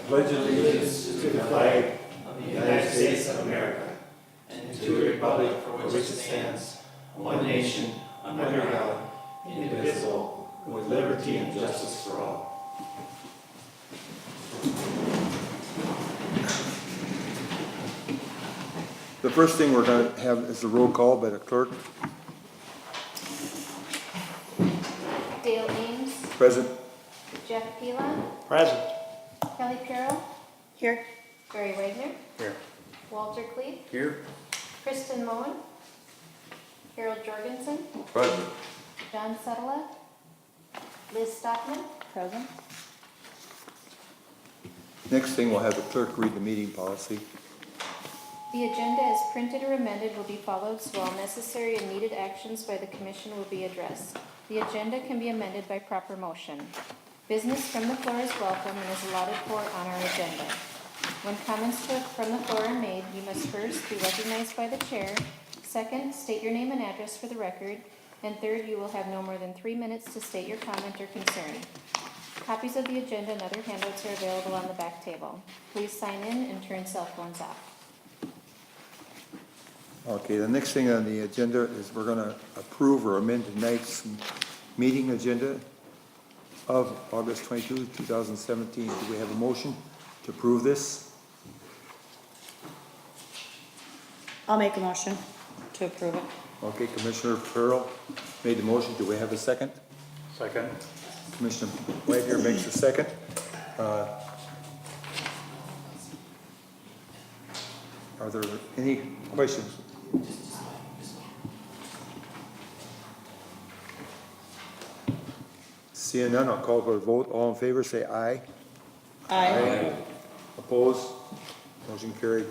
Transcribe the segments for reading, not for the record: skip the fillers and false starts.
pledge allegiance to the flag of the United States of America and to the republic for which it stands, one nation, under God, indivisible, with liberty and justice for all. The first thing we're going to have is a roll call by the clerk. Dale Ames, Present. Jeff Pila, Present. Kelly Carroll, Here. Barry Wagner, Here. Walter Cleave, Here. Kristen Moen, Harold Jorgensen, Present. John Sutala, Liz Stockman, Present. Next thing, we'll have the clerk read the meeting policy. The agenda as printed or amended will be followed, so all necessary and needed actions by the commission will be addressed. The agenda can be amended by proper motion. Business from the floor is welcome and is allotted for on our agenda. When comments from the floor are made, you must first be recognized by the chair. Second, state your name and address for the record. And third, you will have no more than 3 minutes to state your comment or concern. Copies of the agenda and other handouts are available on the back table. Please sign in and turn cell phones off. Okay, the next thing on the agenda is we're going to approve or amend tonight's meeting agenda of August 22, 2017. Do we have a motion to approve this? I'll make a motion to approve it. Okay, Commissioner Farrell made the motion. Do we have a second? Second. Commissioner Wagner makes a second. Are there any questions? Seeing none, I'll call for a vote. All in favor, say aye. Aye. Opposed? Motion carried.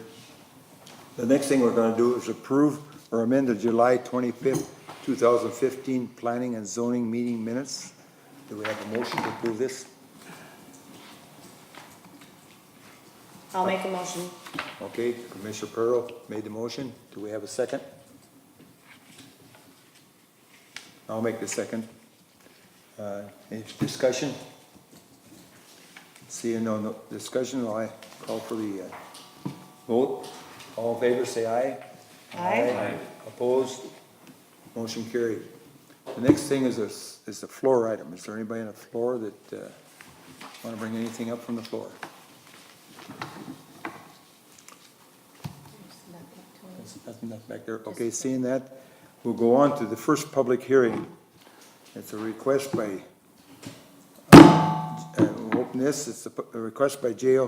The next thing we're going to do is approve or amend the July 25th, 2015 Planning and Zoning Meeting Minutes. Do we have a motion to approve this? I'll make a motion. Okay, Commissioner Pearl made the motion. Do we have a second? I'll make the second. Any discussion? Seeing no discussion, I call for the vote. All in favor, say aye. Aye. Opposed? Motion carried. The next thing is a floor item. Is there anybody on the floor that want to bring anything up from the floor? Nothing back there. Okay, seeing that, we'll go on to the first public hearing. It's a request by, we'll open this, it's a request by J.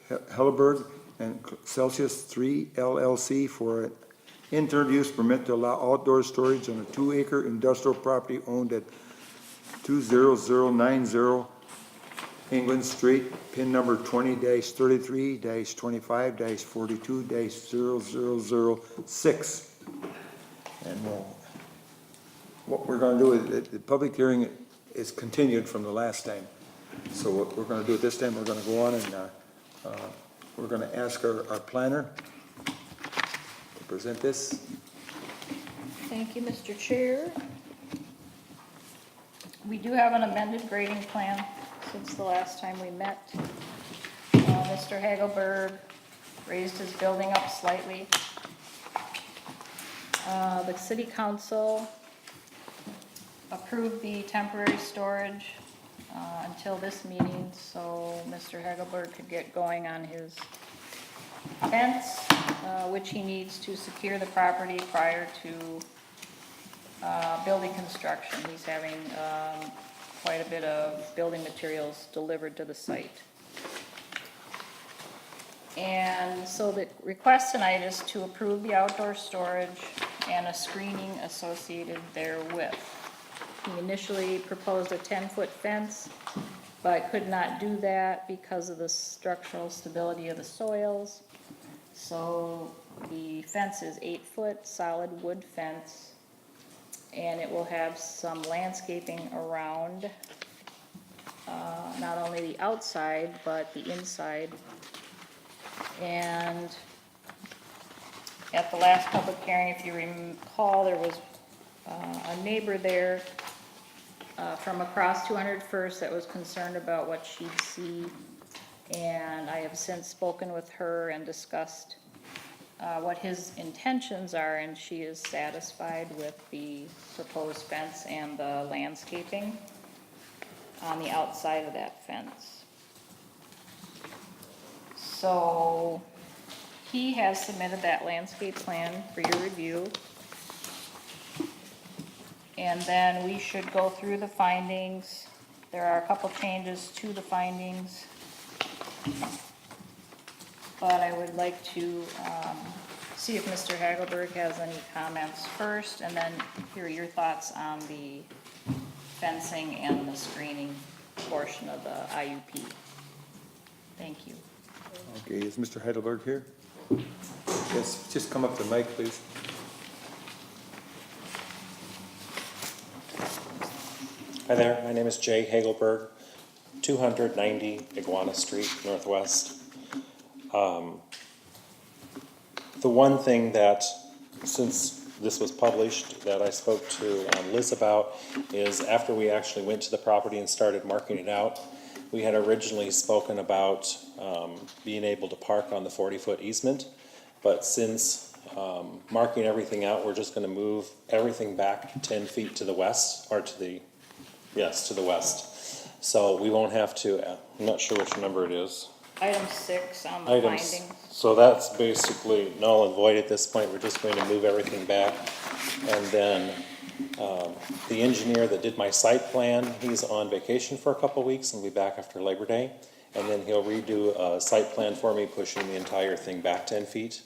Helleberg and Celsius 3 LLC for an interim use permit to allow outdoor storage on a 2-acre industrial property owned at 20090 England Street, pin number 20-33-25-42-0006. And what we're going to do is the public hearing is continued from the last time. So what we're going to do at this time, we're going to go on and we're going to ask our planner to present this. Thank you, Mr. Chair. We do have an amended grading plan since the last time we met. Mr. Hagelberg raised his building up slightly. The city council approved the temporary storage until this meeting, so Mr. Hagelberg could get going on his fence, which he needs to secure the property prior to building construction. He's having quite a bit of building materials delivered to the site. And so the request tonight is to approve the outdoor storage and a screening associated therewith. He initially proposed a 10-foot fence, but could not do that because of the structural stability of the soils. So the fence is 8-foot solid wood fence, and it will have some landscaping around, not only the outside, but the inside. And at the last public hearing, if you recall, there was a neighbor there from across 201st that was concerned about what she'd see And I have since spoken with her and discussed what his intentions are, and she is satisfied with the proposed fence and the landscaping on the outside of that fence. So he has submitted that landscape plan for your review. And then we should go through the findings. There are a couple changes to the findings. But I would like to see if Mr. Hagelberg has any comments first, and then hear your thoughts on the fencing and the screening portion of the IUP. Thank you. Okay, is Mr. Heidelberg here? Yes, just come up to the mic, please. Hi there, my name is Jay Hagelberg, 290 Iguana Street, Northwest. The one thing that, since this was published, that I spoke to Liz about is after we actually went to the property and started marking it out, we had originally spoken about being able to park on the 40-foot easement, but since marking everything out, we're just gonna move everything back 10 feet to the west, or to the, yes, to the west. So we won't have to, I'm not sure which number it is. Item 6 on the Items. findings. So that's basically null and void at this point, we're just going to move everything back. And then, the engineer that did my site plan, he's on vacation for a couple weeks and will be back after Labor Day. And then he'll redo a site plan for me, pushing the entire thing back 10 feet.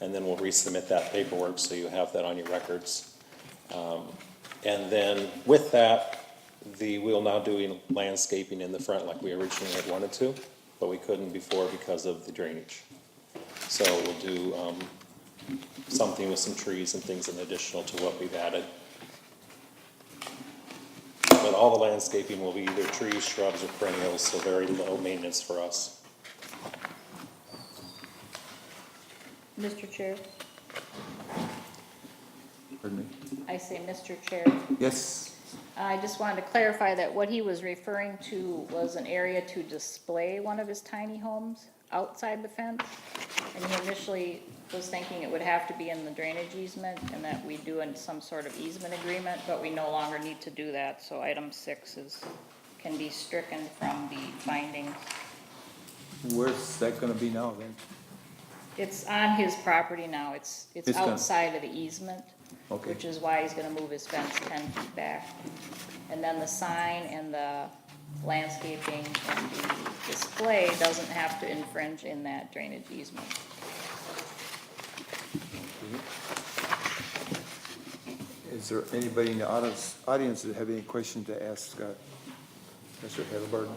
And then we'll resubmit that paperwork, so you have that on your records. And then with that, we'll now do landscaping in the front like we originally had wanted to, but we couldn't before because of the drainage. So we'll do something with some trees and things in additional to what we've added. But all the landscaping will be either trees, shrubs, or perennials, so very low maintenance for us. Mr. Chair, Pardon me? I say Mr. Chair. Yes, I just wanted to clarify that what he was referring to was an area to display one of his tiny homes outside the fence. And he initially was thinking it would have to be in the drainage easement and that we do in some sort of easement agreement, but we no longer need to do that. So item 6 can be stricken from the findings. where's that gonna be now then? It's on his property now. It's It's gonna- outside of the easement. Okay. Which is why he's gonna move his fence 10 feet back. And then the sign and the landscaping and the display doesn't have to infringe in that drainage easement. Is there anybody in the audience that have any questions to ask Mr. Heidelberg?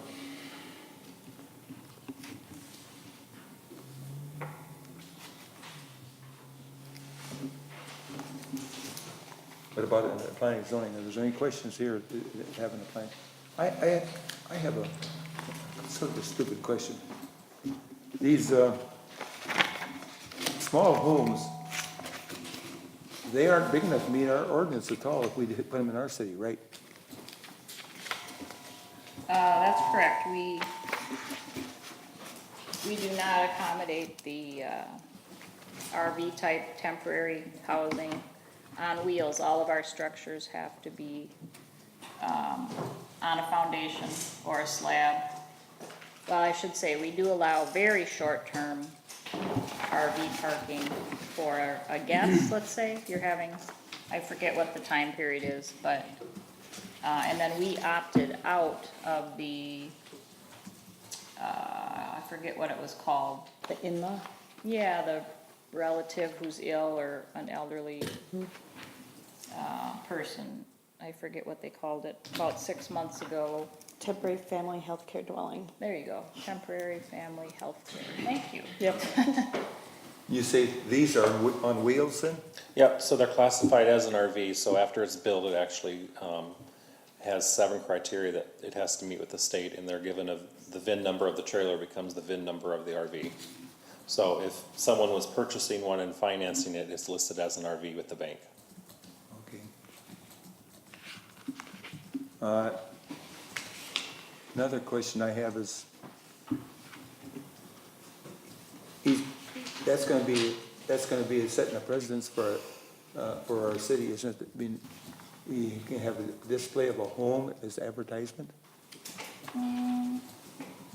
What about in the planning and zoning? Is there any questions here that have in the plan? I have a sort of a stupid question. These small homes, they aren't big enough to meet our ordinance at all if we put them in our city, right? That's correct. We do not accommodate the RV type temporary housing on wheels. All of our structures have to be on a foundation or a slab. Well, I should say, we do allow very short-term RV parking for a guest, let's say, if you're having, I forget what the time period is, but, and then we opted out of the, I forget what it was called. The in-law? Yeah, the relative who's ill or an elderly person. I forget what they called it, about 6 months ago. Temporary family health care dwelling. There you go, temporary family health care. Thank you. Yep. You say these are on wheels then? Yep, so they're classified as an RV, so after it's built, it actually has 7 criteria that it has to meet with the state, and they're given the VIN number of the trailer becomes the VIN number of the RV. So if someone was purchasing one and financing it, it's listed as an RV with the bank. Okay. Another question I have is, that's gonna be setting a precedence for our city, isn't it? I mean, we can have a display of a home as advertisement?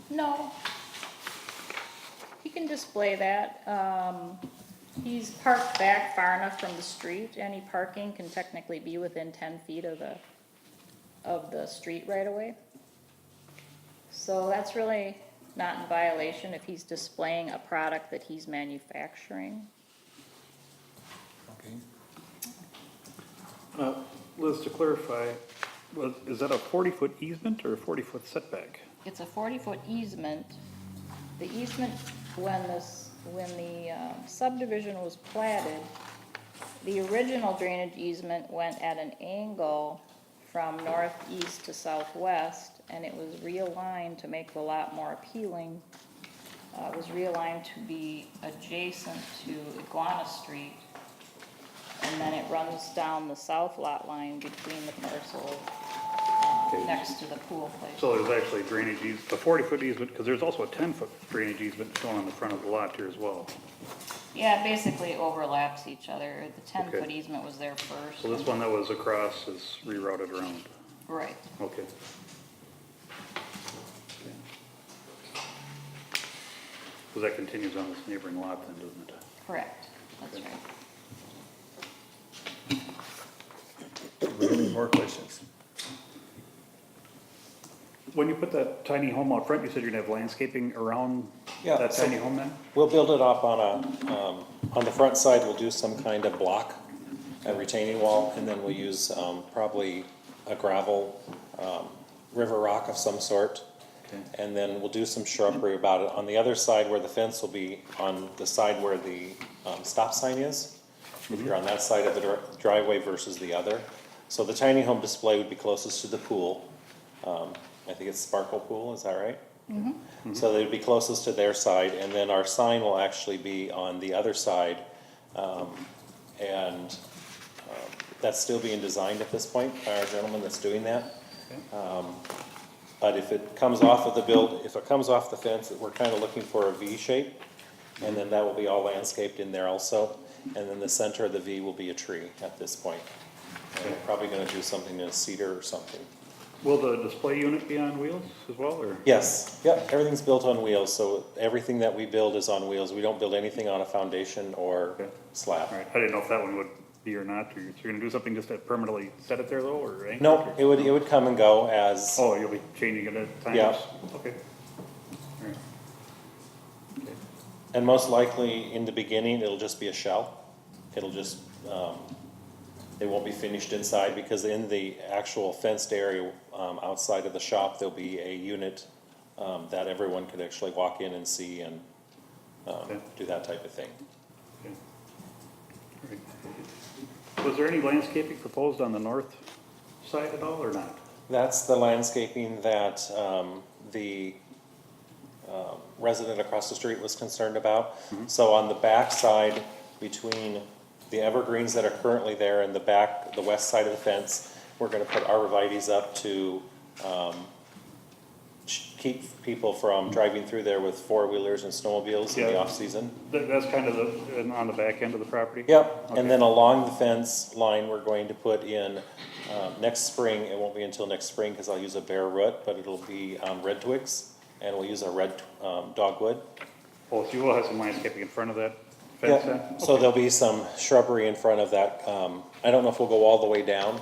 No. He can display that. He's parked back far enough from the street. Any parking can technically be within 10 feet of the street right away. So that's really not in violation if he's displaying a product that he's manufacturing. Okay. Liz, to clarify, is that a 40-foot easement or a 40-foot setback? It's a 40-foot easement. The easement, when the subdivision was platted, the original drainage easement went at an angle from northeast to southwest, and it was realigned to make the lot more appealing. It was realigned to be adjacent to Iguana Street, and then it runs down the south lot line between the parcels next to the pool place. So there's actually drainage easement, a 40-foot easement, because there's also a 10-foot drainage easement shown on the front of the lot here as well. Yeah, it basically overlaps each other. The 10-foot Okay. easement was there first. So this one that was across is rerouted around. Right. Okay. Because that continues on this neighboring lot then, doesn't it? Correct. That's right. Do we have any more questions? When you put that tiny home out front, you said you're gonna have landscaping around Yeah, that so- tiny home then? We'll build it up on the front side, we'll do some kind of block, a retaining wall, and then we'll use, probably a gravel, river rock of some sort. Okay. And then we'll do some shrubbery about it. On the other side where the fence will be, on the side where the, stop sign is, if you're on that side of the driveway versus the other. So the tiny home display would be closest to the pool. I think it's Sparkle Pool, is that right? So they'd be closest to their side, and then our sign will actually be on the other side. And that's still being designed at this point by our gentleman that's doing that. But if it comes off of if it comes off the fence, we're kind of looking for a V shape. And then that will be all landscaped in there also. And then the center of the V will be a tree at this point. And we're probably gonna do something in a cedar or something. Will the display unit be on wheels as well, or? Yes, yep, everything's built on wheels, so everything that we build is on wheels. We don't build anything on a foundation or Okay. slab. All right, I didn't know if that one would be or not, or you're gonna do something just to permanently set it there though, or? anchor No, or- it would come and go as, Oh, you'll be changing it at times? Yeah. Okay. All right. Okay. and most likely in the beginning, it'll just be a shell. It'll just, it won't be finished inside because in the actual fenced area, outside of the shop, there'll be a unit, that everyone could actually walk in and see and, Okay. do that type of thing. Okay. All right. Was there any landscaping proposed on the north side at all, or not? That's the landscaping that the resident across the street was concerned about. So on the back side, between the evergreens that are currently there and the west side of the fence, we're gonna put arborvitae's up to keep people from driving through there with four-wheelers and snowmobiles in the Yeah. off-season. That's kind of on the back end of the property? Yep, Okay. and then along the fence line, we're going to put in, next spring, it won't be until next spring, cause I'll use a bare root, but it'll be, red twigs, and we'll use a red, dogwood. Oh, so you will have some landscaping in front of that fence then? Yeah, so there'll be some shrubbery in front of that, I don't know if we'll go all the way down,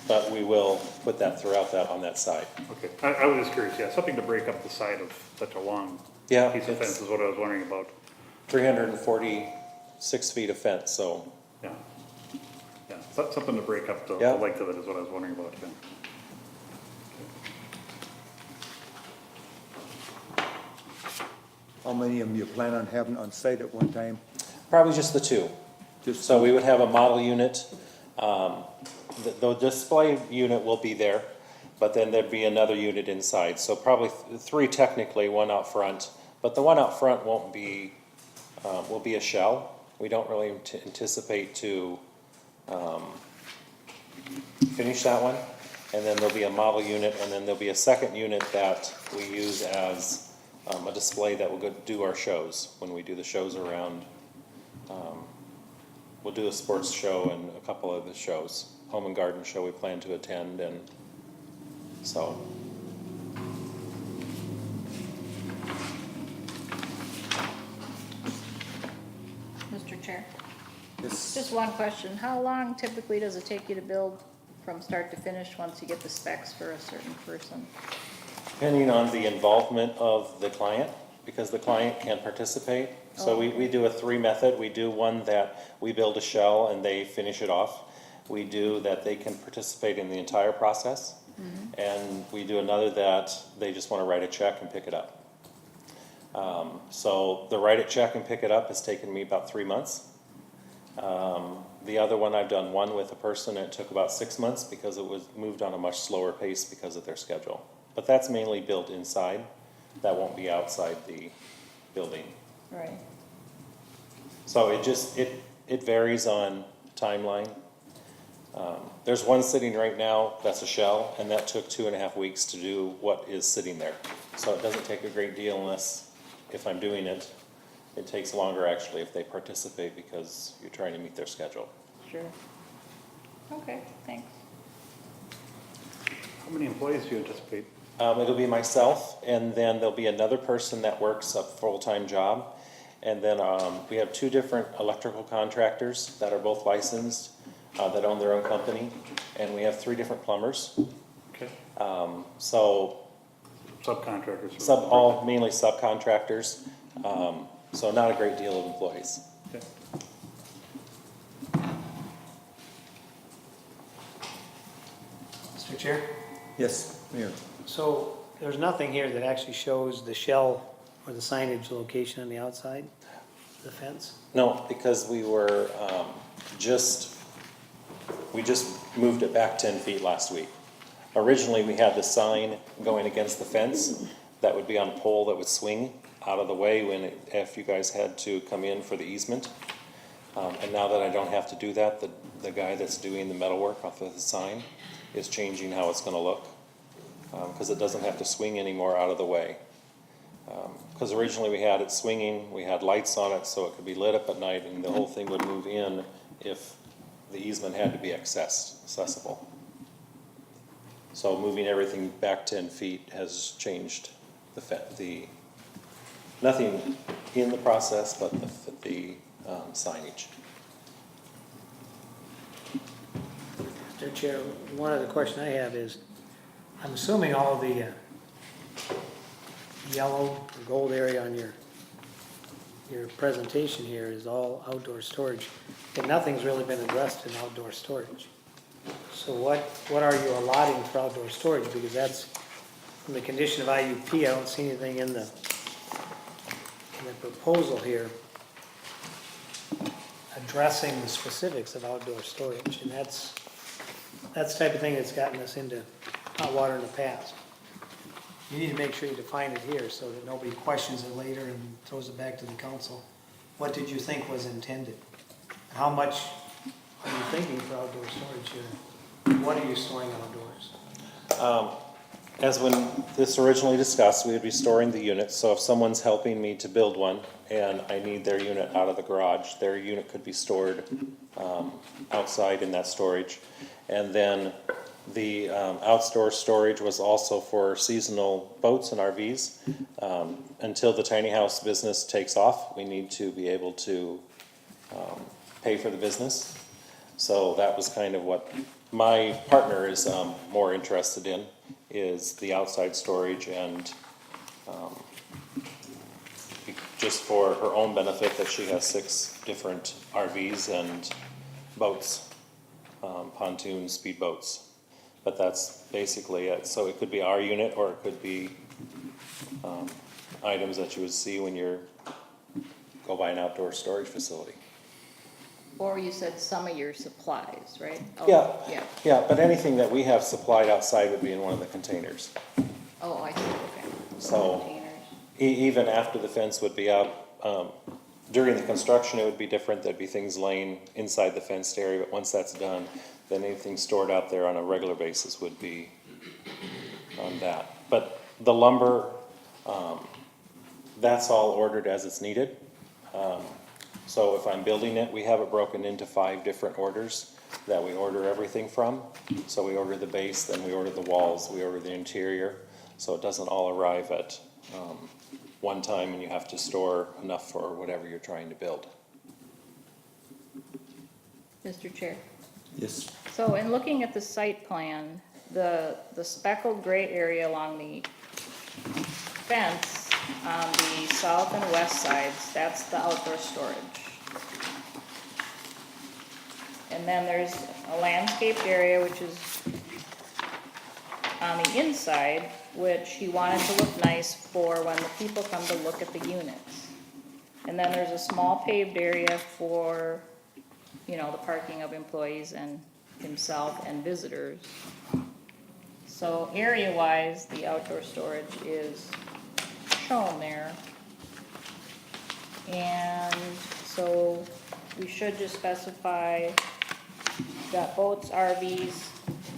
but we will put that throughout that, on that side. Okay, I was just curious, yeah, something to break up the side of such a long Yeah, piece of fence it's is what I was wondering about, 346 feet of fence, so, yeah. Yeah, something to break up the Yeah. length of it is what I was wondering about, yeah. How many of them you plan on having on site at one time? probably just the two. Just So we would have a model unit, the display unit will be there, but then there'd be another unit inside, so probably three technically, one out front. But the one out front won't be, will be a shell. We don't really anticipate to, finish that one. And then there'll be a model unit, and then there'll be a second unit that we use as, a display that will do our shows, when we do the shows around. We'll do a sports show and a couple of the shows. Home and garden show we plan to attend, and so. Mr. Chair, Yes. just one question. How long typically does it take you to build from start to finish once you get the specs for a certain person? Depending on the involvement of the client, because the client can participate. So we do a 3 method. We do one that we build a shell and they finish it off. We do that they can participate in the entire process. And we do another that they just want to write a check and pick it up. So the write a check and pick it up has taken me about 3 months. The other one, I've done one with a person, and it took about 6 months because it was moved on a much slower pace because of their schedule. But that's mainly built inside. That won't be outside the building. Right. So it varies on timeline. There's one sitting right now, that's a shell, and that took 2.5 weeks to do what is sitting there. So it doesn't take a great deal unless, if I'm doing it, it takes longer actually if they participate because you're trying to meet their schedule. Sure. Okay, thanks. How many employees do you anticipate? It'll be myself, and then there'll be another person that works a full-time job. And then we have 2 different electrical contractors that are both licensed, that own their own company. And we have 3 different plumbers. Okay. So Subcontractors? all mainly subcontractors. So not a great deal of employees. Okay. Mr. Chair? Yes, Mayor. So there's nothing here that actually shows the shell or the signage location on the outside of the fence? No, because we were we just moved it back 10 feet last week. Originally, we had the sign going against the fence that would be on a pole that would swing out of the way if you guys had to come in for the easement. And now that I don't have to do that, the guy that's doing the metal work off of the sign is changing how it's gonna look. Because it doesn't have to swing anymore out of the way. Because originally we had it swinging, we had lights on it so it could be lit up at night, and the whole thing would move in if the easement had to be accessible. So moving everything back 10 feet has changed nothing in the process, but the signage. Mr. Chair, one other question I have is, I'm assuming all of the yellow or gold area on your presentation here is all outdoor storage, and nothing's really been addressed in outdoor storage. So what are you allotting for outdoor storage? Because that's, in the condition of IUP, I don't see anything in the proposal here addressing the specifics of outdoor storage, and that's the type of thing that's gotten us into hot water in the past. You need to make sure you define it here so that nobody questions it later and throws it back to the council. What did you think was intended? How much are you thinking for outdoor storage here? What are you storing outdoors? As when this originally discussed, we would be storing the units, so if someone's helping me to build one and I need their unit out of the garage, their unit could be stored outside in that storage. And then the outdoor storage was also for seasonal boats and RVs. Until the tiny house business takes off, we need to be able to pay for the business. So that was kind of what my partner is more interested in, is the outside storage, and just for her own benefit that she has 6 different RVs and boats, pontoon speedboats. But that's basically it. So it could be our unit, or it could be items that you would see when you go by an outdoor storage facility. Or you said some of your supplies, right? Oh, Yeah. Yeah. Yeah, but anything that we have supplied outside would be in one of the containers. Oh, I see, okay. So- Containers. Even after the fence would be up, during the construction, it would be different. There'd be things laying inside the fenced area, but once that's done, then anything stored out there on a regular basis would be on that. But the lumber, That's all ordered as it's needed. So if I'm building it, we have it broken into 5 different orders that we order everything from. So we order the base, then we order the walls, we order the interior, so it doesn't all arrive at one time and you have to store enough for whatever you're trying to build. Mr. Chair. Yes. So in looking at the site plan, the speckled gray area along the fence on the south and west sides, that's the outdoor storage. And then there's a landscaped area which is on the inside, which he wanted to look nice for when the people come to look at the units. And then there's a small paved area for, you know, the parking of employees and himself and visitors. So area-wise, the outdoor storage is shown there. And so we should just specify, got boats, RVs,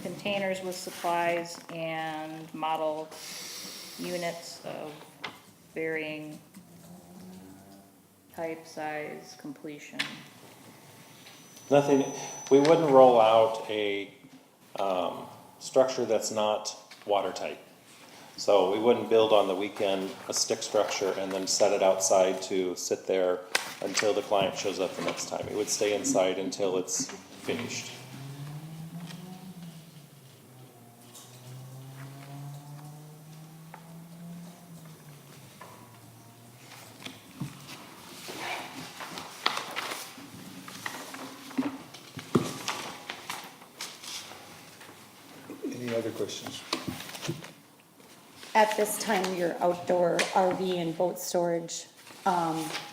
containers with supplies, and model units of varying type, size, completion. Nothing, we wouldn't roll out a structure that's not watertight. So we wouldn't build on the weekend a stick structure and then set it outside to sit there until the client shows up the next time. It would stay inside until it's finished. Any other questions? At this time, your outdoor RV and boat storage,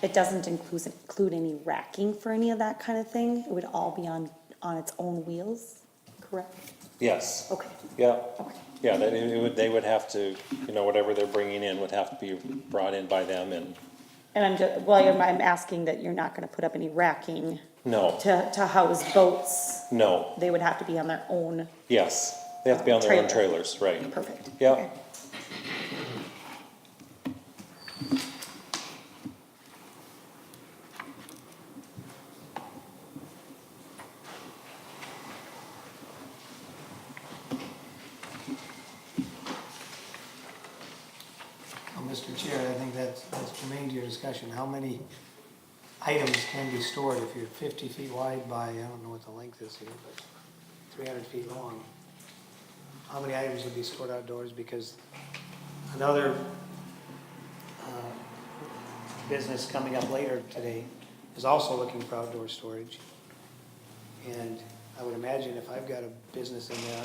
it doesn't include any racking for any of that kind of thing? It would all be on its own wheels, correct? Yes. Okay. Yeah. Okay. Yeah, they would have to, you know, whatever they're bringing in would have to be brought in by them and, And I'm asking that you're not gonna put up any racking no, to house boats. no, They would have to be on their own, yes. They have to be on their own Trailer. trailers, right. perfect. Yeah. Okay. Well, Mr. Chair, I think that's germane to your discussion. How many items can be stored if you're 50 feet wide by, I don't know what the length is here, but 300 feet long? How many items would be stored outdoors? Because another business coming up later today is also looking for outdoor storage. And I would imagine if I've got a business in there,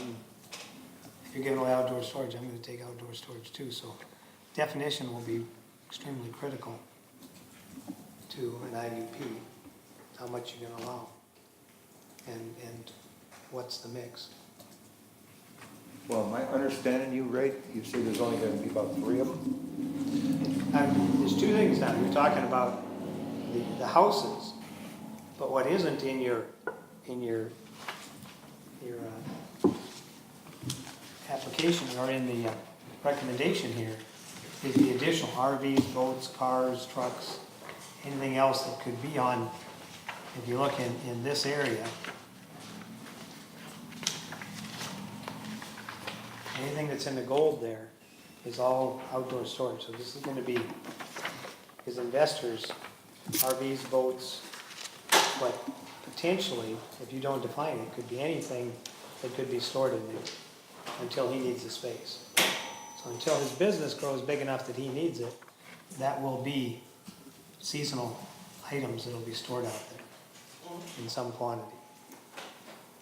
if you're giving away outdoor storage, I'm gonna take outdoor storage too. So definition will be extremely critical to an IUP, how much you're gonna allow, and what's the mix. Well, am I understanding you right? You say there's only gonna be about 3 of them? There's two things now, you're talking about the houses, but what isn't in your application or in the recommendation here is the additional RVs, boats, cars, trucks, anything else that could be on, if you look in this area. Anything that's in the gold there is all outdoor storage, so this is gonna be, as investors, RVs, boats, but potentially, if you don't define it, could be anything that could be stored in there until he needs the space. So until his business grows big enough that he needs it, that will be seasonal items that'll be stored out there in some quantity.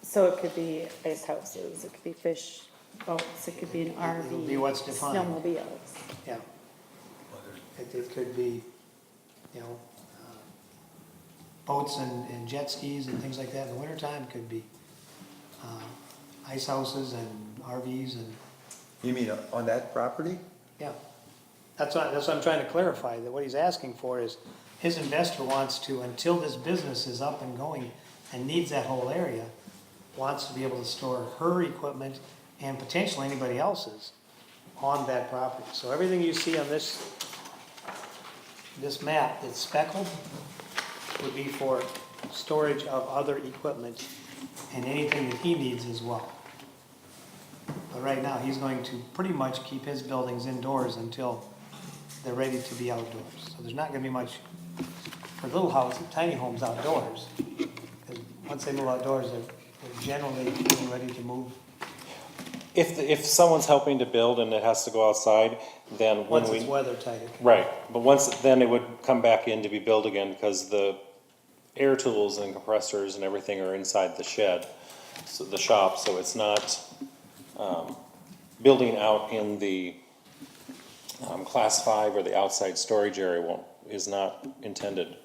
So it could be ice houses, it could be fish boats, it could be an RV. It'll be what's defined. Snowmobiles. Yeah. It could be, you know, boats and jet skis and things like that in the wintertime. Could be ice houses and RVs and, You mean on that property? yeah. That's what I'm trying to clarify, that what he's asking for is, his investor wants to, until this business is up and going and needs that whole area, wants to be able to store her equipment and potentially anybody else's on that property. So everything you see on this this map that's speckled would be for storage of other equipment and anything that he needs as well. But right now, he's going to pretty much keep his buildings indoors until they're ready to be outdoors. So there's not gonna be much for little houses, tiny homes outdoors. Because once they move outdoors, they're generally getting ready to move. If someone's helping to build and it has to go outside, then when Once we. it's weather tight. Right, but then it would come back in to be built again because the air tools and compressors and everything are inside the shed, so the shop, so it's not, building out in the, class 5 or the outside storage area is not intended.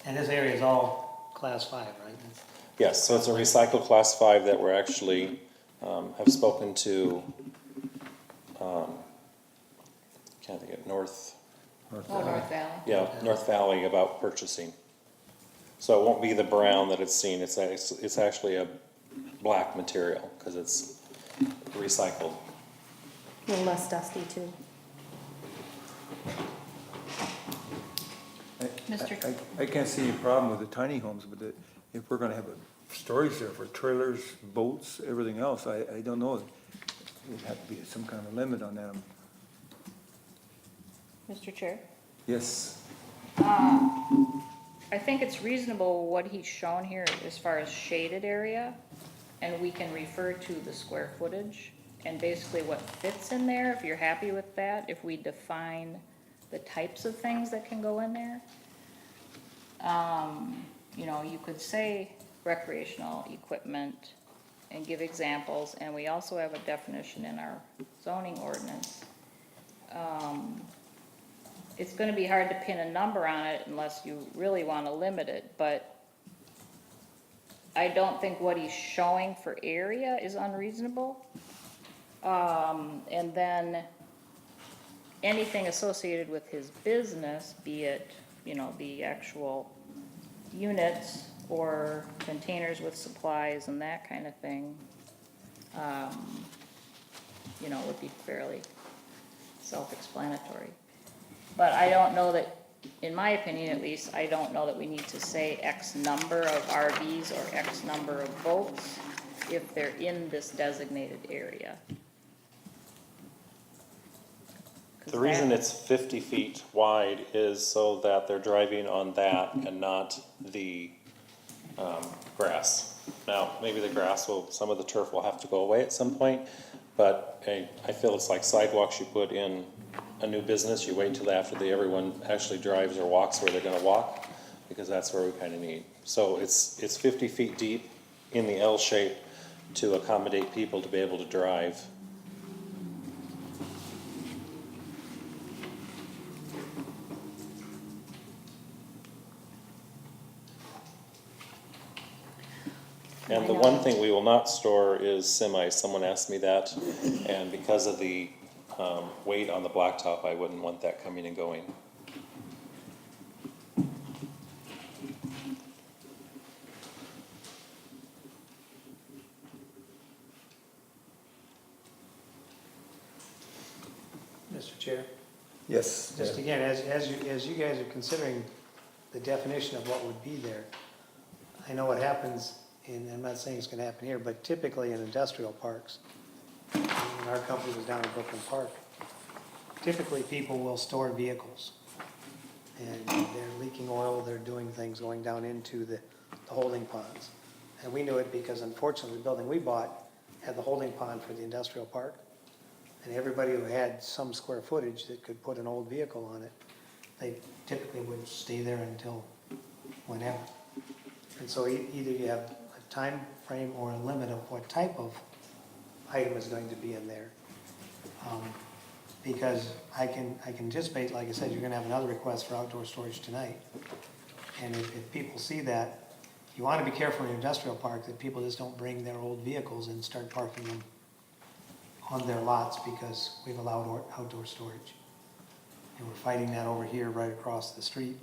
And this area is all class 5, right? Yes, so it's a recycled class 5 that we're actually, have spoken to, can't think of, North North Valley. North Valley about purchasing. So it won't be the brown that it's seen, it's actually a black material, because it's recycled. A little less dusty too. I can't see any problem with the tiny homes, but if we're gonna have a storage there for trailers, boats, everything else, I don't know. There'd have to be some kind of limit on them. Mr. Chair? Yes, I think it's reasonable what he's shown here as far as shaded area, and we can refer to the square footage and basically what fits in there, if you're happy with that, if we define the types of things that can go in there. You know, you could say recreational equipment and give examples, and we also have a definition in our zoning ordinance. It's gonna be hard to pin a number on it unless you really wanna limit it, but I don't think what he's showing for area is unreasonable. And then anything associated with his business, be it, you know, the actual units or containers with supplies and that kind of thing, you know, would be fairly self-explanatory. But I don't know that, in my opinion at least, I don't know that we need to say X number of RVs or X number of boats if they're in this designated area. The reason it's 50 feet wide is so that they're driving on that and not the grass. Now, maybe the grass some of the turf will have to go away at some point, but I feel it's like sidewalks you put in a new business, you wait until after everyone actually drives or walks where they're gonna walk, because that's where we kinda need. So it's 50 feet deep in the L shape to accommodate people to be able to drive. And the one thing we will not store is semis. Someone asked me that, and because of the weight on the blacktop, I wouldn't want that coming and going. Mr. Chair, yes. just again, as you guys are considering the definition of what would be there, I know what happens, and I'm not saying it's gonna happen here, but typically in industrial parks, when our company was down in Brooklyn Park, typically people will store vehicles. And they're leaking oil, they're doing things going down into the holding ponds. And we knew it because unfortunately, the building we bought had the holding pond for the industrial park. And everybody who had some square footage that could put an old vehicle on it, they typically would stay there until whenever. And so either you have a time frame or a limit of what type of item is going to be in there. Because I can anticipate, like I said, you're gonna have another request for outdoor storage tonight. And if people see that, you wanna be careful in an industrial park that people just don't bring their old vehicles and start parking them on their lots because we've allowed outdoor storage. And we're fighting that over here right across the street,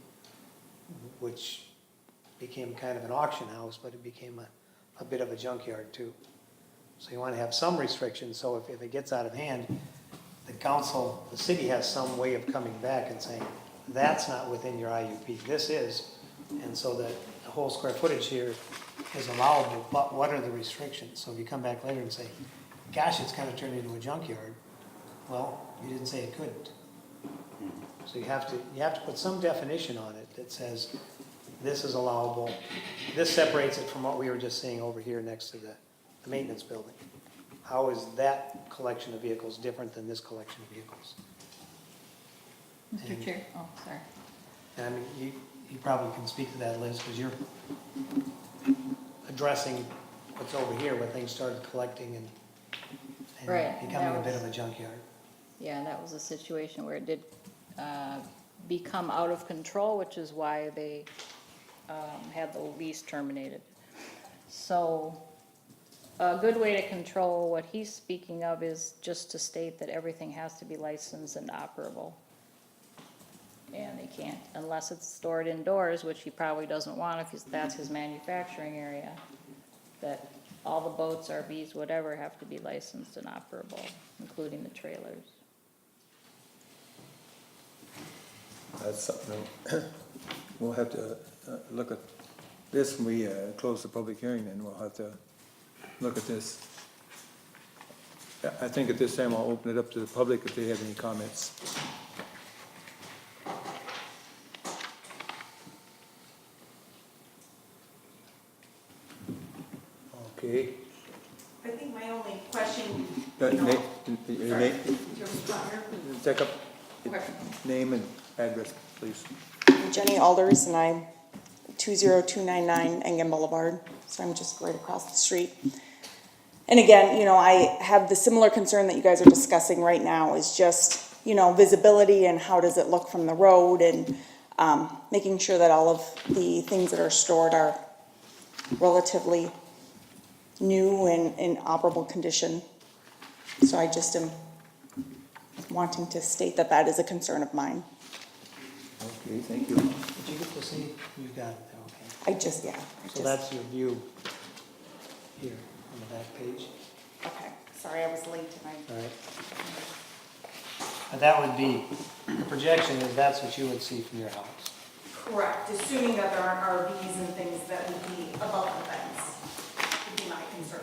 which became kind of an auction house, but it became a bit of a junkyard too. So you wanna have some restrictions, so if it gets out of hand, the council, the city has some way of coming back and saying, that's not within your IUP. This is, and so the whole square footage here is allowable, but what are the restrictions? So if you come back later and say, gosh, it's kind of turned into a junkyard, well, you didn't say it couldn't. So you have to put some definition on it that says, this is allowable. This separates it from what we were just seeing over here next to the maintenance building. How is that collection of vehicles different than this collection of vehicles? Mr. Chair, oh, sorry. And I mean, you probably can speak to that, Liz, because you're addressing what's over here, where things started collecting and Right, becoming a that bit was- of a junkyard. Yeah, that was a situation where it did become out of control, which is why they had the lease terminated. So a good way to control what he's speaking of is just to state that everything has to be licensed and operable. And they can't, unless it's stored indoors, which he probably doesn't want if that's his manufacturing area, that all the boats, RVs, whatever, have to be licensed and operable, including the trailers. That's something, we'll have to look at this when we close the public hearing, and we'll have to look at this. I think at this time I'll open it up to the public if they have any comments. Okay. I think my only question, Take up name and address, please. Jenny Alders, and I'm 20299 Engen Boulevard, so I'm just right across the street. And again, you know, I have the similar concern that you guys are discussing right now, is just, you know, visibility and how does it look from the road, and making sure that all of the things that are stored are relatively new and in operable condition. So I just am wanting to state that that is a concern of mine. Okay, thank you. Did you get to see? You got it, okay. So that's your view here on the back page, Okay, sorry, I was late tonight. all right? But that would be, the projection is that's what you would see from your house. correct, assuming that there aren't RVs and things that would be above the fence, would be my concern.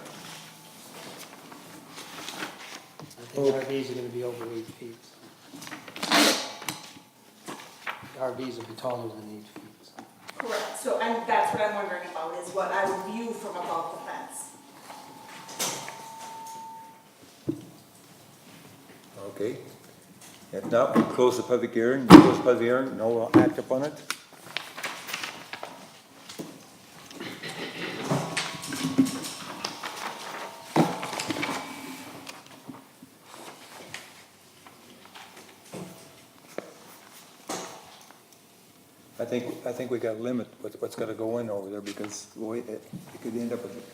I think RVs are gonna be over 8 feet. RVs will be taller than 8 feet. So. Correct, so, and that's what I'm wondering about, is what I would view from above the fence. Okay. If not, we'll close the public hearing. Close the public hearing, no act upon it. I think we got to limit what's got to go in over there, because the way it could end up with it.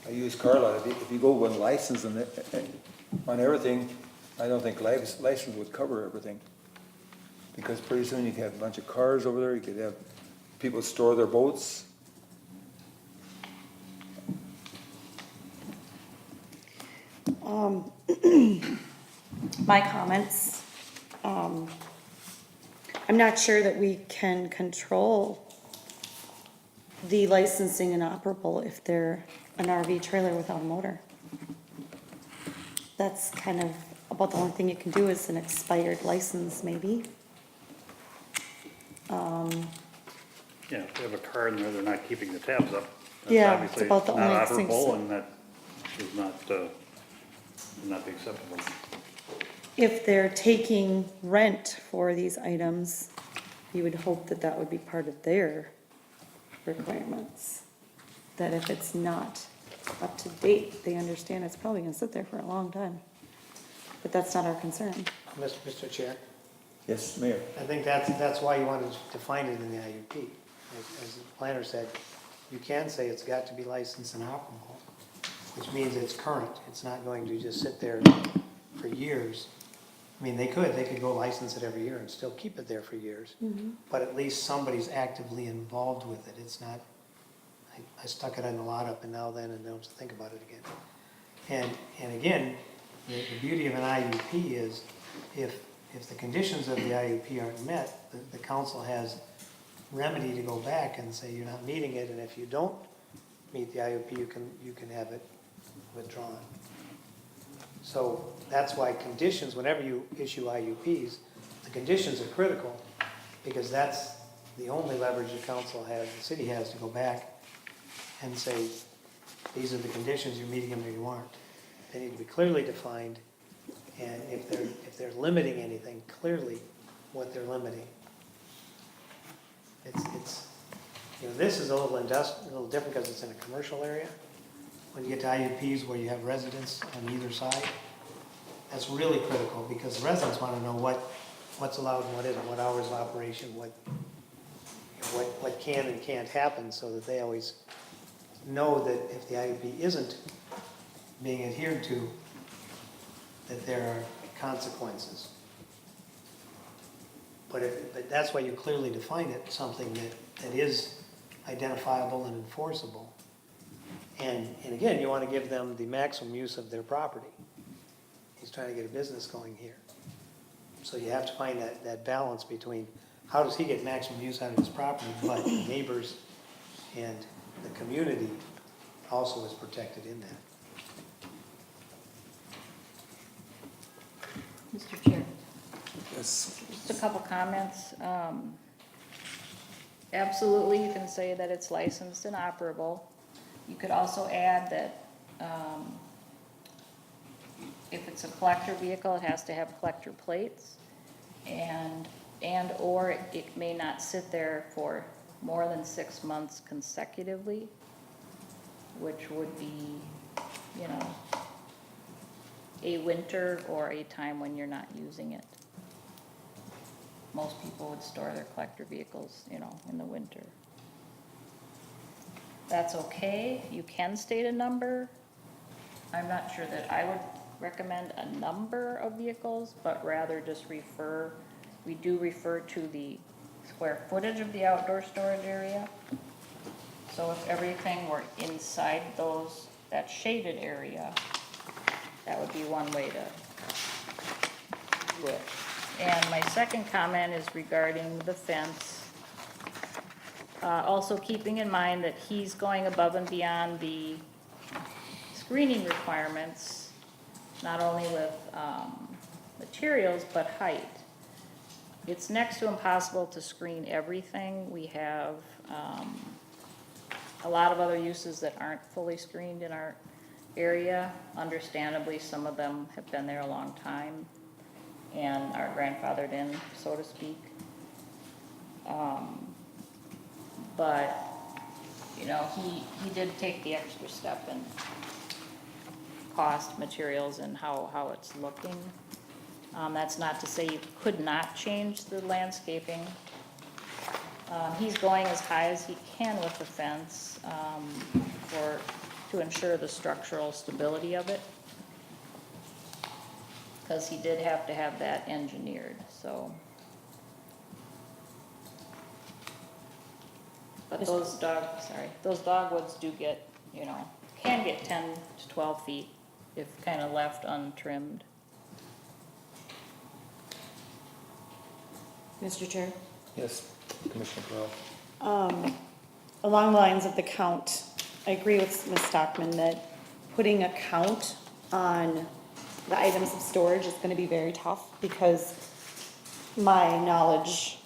I use car lot, if you go with license and on everything, I don't think license would cover everything. Because pretty soon you could have a bunch of cars over there, you could have people store their boats. My comments, I'm not sure that we can control the licensing and operable if they're an RV trailer without a motor. That's kind of about the only thing you can do is an expired license, maybe. Yeah, if they have a car in there, they're not keeping the tabs up. That's Yeah, it's obviously about the only not thing, operable, so- and that is not be acceptable. If they're taking rent for these items, you would hope that that would be part of their requirements. That if it's not up to date, they understand it's probably gonna sit there for a long time. But that's not our concern. Mr. Chair, Yes, Mayor. I think that's why you wanted to find it in the IUP. As the planner said, you can say it's got to be licensed and operable, which means it's current. It's not going to just sit there for years. I mean, they could go license it every year and still keep it there for years. But at least somebody's actively involved with it. It's not, I stuck it in the lot up and now then and don't think about it again. And again, the beauty of an IUP is if if the conditions of the IUP aren't met, the council has remedy to go back and say you're not meeting it, and if you don't meet the IUP, you can have it withdrawn. So that's why conditions, whenever you issue IUPs, the conditions are critical, because that's the only leverage the council has, the city has, to go back and say, these are the conditions, you're meeting them or you aren't. They need to be clearly defined, and if they're limiting anything, clearly what they're limiting. It's, this is a little different because it's in a commercial area. When you get to IUPs where you have residents on either side, that's really critical, because the residents want to know what's allowed and what isn't, what hours of operation, what can and can't happen, so that they always know that if the IUP isn't being adhered to, that there are consequences. But that's why you clearly define it, something that is identifiable and enforceable. And again, you want to give them the maximum use of their property. He's trying to get a business going here. So you have to find that balance between how does he get maximum use out of his property, but the neighbors and the community also is protected in that. Mr. Chair, Yes. just a couple comments. Absolutely, you can say that it's licensed and operable. You could also add that if it's a collector vehicle, it has to have collector plates, or it may not sit there for more than 6 months consecutively, which would be, a winter or a time when you're not using it. Most people would store their collector vehicles, in the winter. That's okay. You can state a number. I'm not sure that I would recommend a number of vehicles, but rather just we do refer to the square footage of the outdoor storage area. So if everything were inside that shaded area, that would be one way to do it. And my second comment is regarding the fence. Also keeping in mind that he's going above and beyond the screening requirements, not only with materials, but height. It's next to impossible to screen everything. We have a lot of other uses that aren't fully screened in our area. Understandably, some of them have been there a long time and are grandfathered in, so to speak. But, he did take the extra step in cost, materials, and how it's looking. That's not to say you could not change the landscaping. He's going as high as he can with the fence to ensure the structural stability of it, because he did have to have that engineered, so. But those dogwoods do get, can get 10 to 12 feet if kind of left untrimmed. Mr. Chair? Yes, Commissioner Corral. Along the lines of the count, I agree with Ms. Stockman that putting a count on the items of storage is gonna be very tough, because my knowledge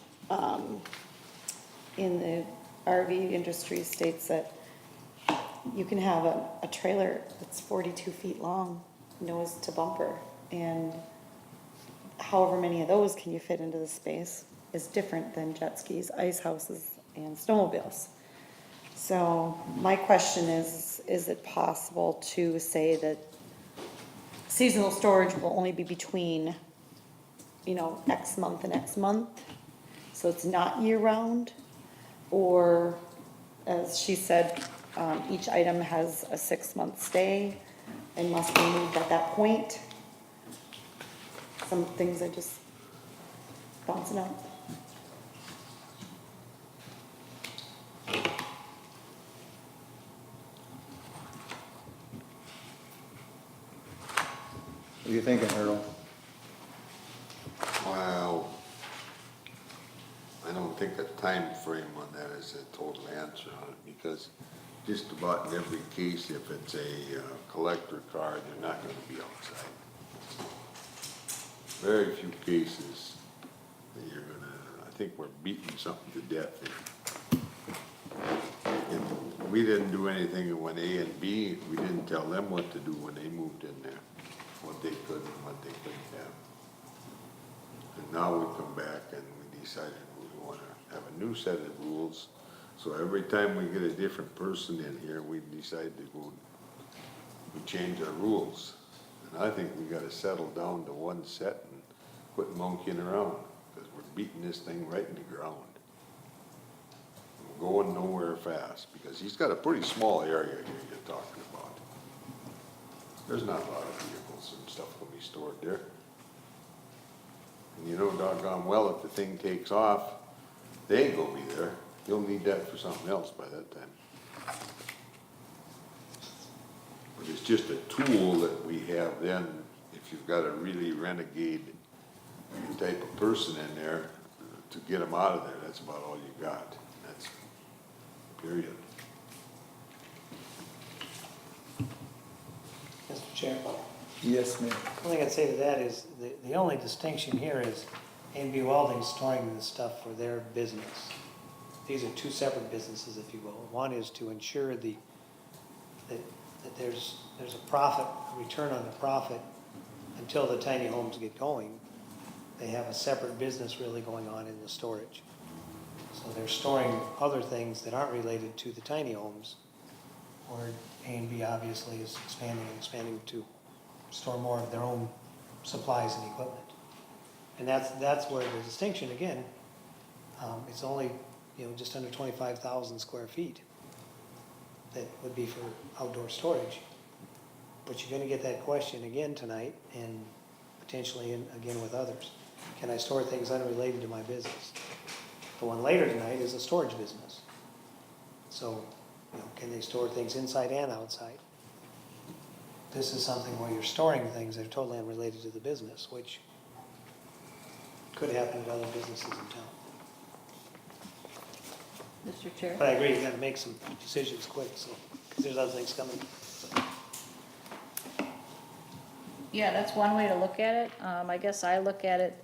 in the RV industry states that you can have a trailer that's 42 feet long, nose to bumper, and however many of those can you fit into the space is different than jet skis, ice houses, and snowmobiles. So my question is it possible to say that seasonal storage will only be between, X month and X month? So it's not year-round? Or, as she said, each item has a 6-month stay and must be moved at that point? Some things are just bouncing out. What are you thinking, Earl? Well, think a time frame on that is a total answer on it, because just about in every case, if it's a collector car, they're not gonna be outside. Very few cases that you're gonna, I think we're beating something to death here. And we didn't do anything when A and B, we didn't tell them what to do when they moved in there, what they could and what they couldn't have. And now we come back and we decided we wanna have a new set of rules. So every time we get a different person in here, we decide to go, we change our rules. And I think we gotta settle down to one set and quit monkeying around, because we're beating this thing right in the ground. We're going nowhere fast, because he's got a pretty small area here you're talking about. There's not a lot of vehicles and stuff will be stored there. And you know doggone well if the thing takes off, they ain't gonna be there. You'll need that for something else by that time. But it's just a tool that we have then, if you've got a really renegade type of person in there, to get them out of there, that's about all you got. That's period. Mr. Chair, Yes, ma'am. the only thing I'd say to that is, the only distinction here is A&B Welding storing this stuff for their business. These are two separate businesses, if you will. One is to ensure that there's a profit, a return on the profit until the tiny homes get going. They have a separate business really going on in the storage. So they're storing other things that aren't related to the tiny homes, where A&B obviously is expanding to store more of their own supplies and equipment. And that's where the distinction, again, it's only, just under 25,000 square feet that would be for outdoor storage. But you're gonna get that question again tonight, and potentially again with others. Can I store things unrelated to my business? The one later tonight is a storage business. So, can they store things inside and outside? This is something where you're storing things that are totally unrelated to the business, which could happen at other businesses in town. Mr. Chair? But I agree, you gotta make some decisions quick, so, because there's other things coming. Yeah, that's one way to look at it. I guess I look at it,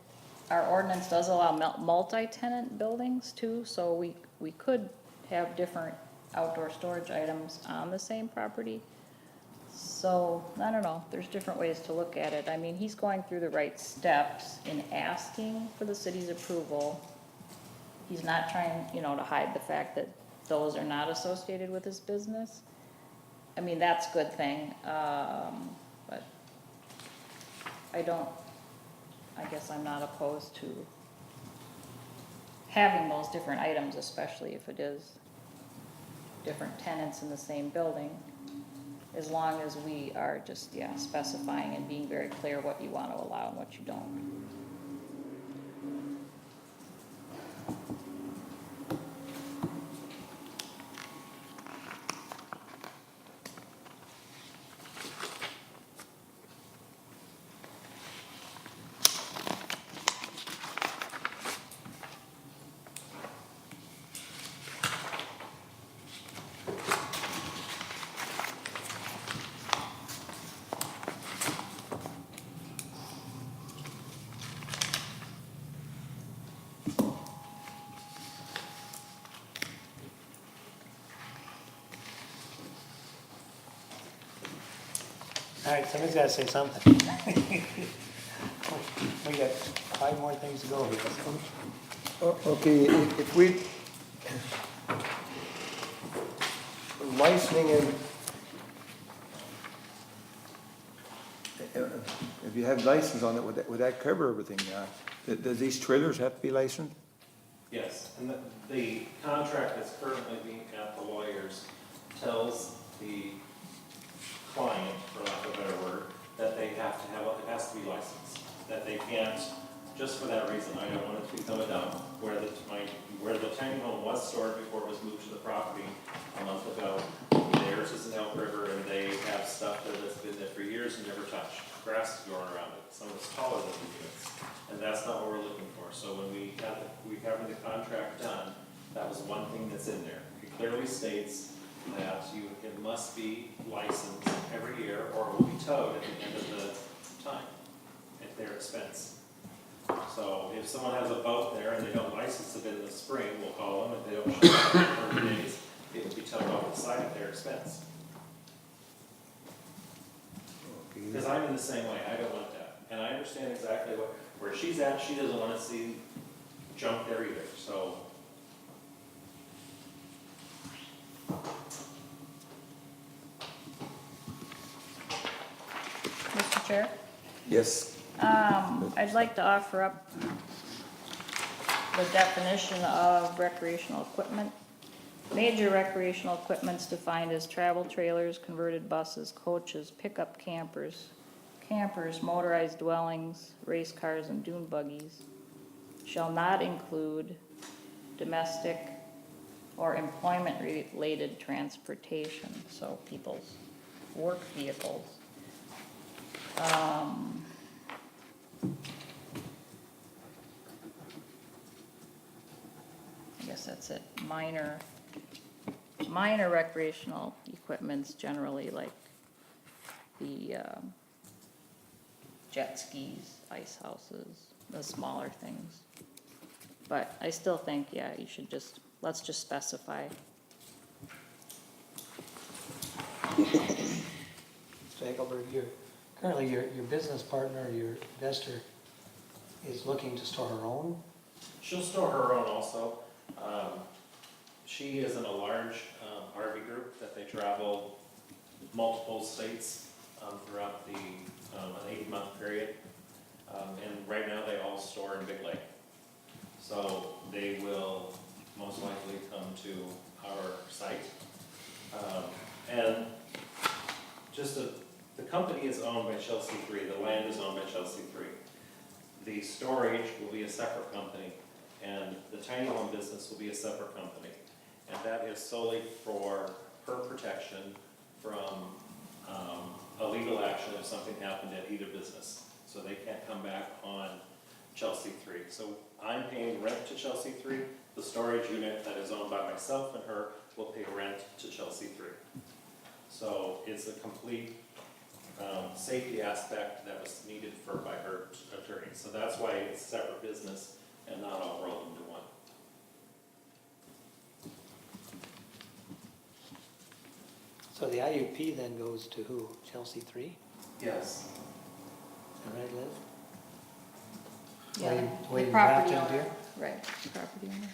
our ordinance does allow multi-tenant buildings too, so we could have different outdoor storage items on the same property. So, I don't know, there's different ways to look at it. I mean, he's going through the right steps in asking for the city's approval. He's not trying, to hide the fact that those are not associated with his business. I mean, that's a good thing, but I guess I'm not opposed to having those different items, especially if it is different tenants in the same building, as long as we are just, specifying and being very clear what you want to allow and what you don't. All right, somebody's gotta say something. We got 5 more things to go here. Okay, if we, licensing and, if you have license on it, would that cover everything? Does these trailers have to be licensed? Yes, and the contract that's currently being at the lawyers tells the client, for lack of a better word, that they have to have, it has to be licensed. That they can't, just for that reason, I don't want it to become a dump, where the tiny home was stored before it was moved to the property a month ago. Theirs is in Elk River, and they have stuff that's been there for years and never touched. Grass is growing around it, some of it's taller than the units, and that's not what we're looking for. So when we have the contract done, that was one thing that's in there. It clearly states that it must be licensed every year or it will be towed at the end of the time at their expense. So if someone has a boat there and they don't license it in the spring, we'll call them. If they don't show up in 30 days, it will be towed off the site at their expense. Because I'm in the same way, I don't want that. And I understand exactly where she's at, she doesn't want to see junk there either, so. Mr. Chair? Yes, I'd like to offer up the definition of recreational equipment. Major recreational equipment's defined as travel trailers, converted buses, coaches, pickup campers, motorized dwellings, race cars, and dune buggies. Shall not include domestic or employment-related transportation, so people's work vehicles. I guess that's it. Minor recreational equipment's generally like the jet skis, ice houses, the smaller things. But I still think, yeah, you should let's just specify. Mr. Eichelberg, currently your business partner, your investor is looking to store her own. She'll store her own also. She is in a large RV group that they travel multiple states throughout an 8-month period. And right now they all store in Big Lake. So they will most likely come to our site. And just the company is owned by Chelsea 3, the land is owned by Chelsea 3. The storage will be a separate company, and the tiny home business will be a separate company. And that is solely for her protection from a legal action if something happened at either business. So they can't come back on Chelsea 3. So I'm paying rent to Chelsea 3. The storage unit that is owned by myself and her will pay rent to Chelsea 3. So it's a complete safety aspect that was needed by her attorney. So that's why it's a separate business and not all rolled into one. So the IUP then goes to who? Chelsea 3? Yes. Is that right, Liz? Yeah, The way the you property drafted it owner, here? right, the property owner.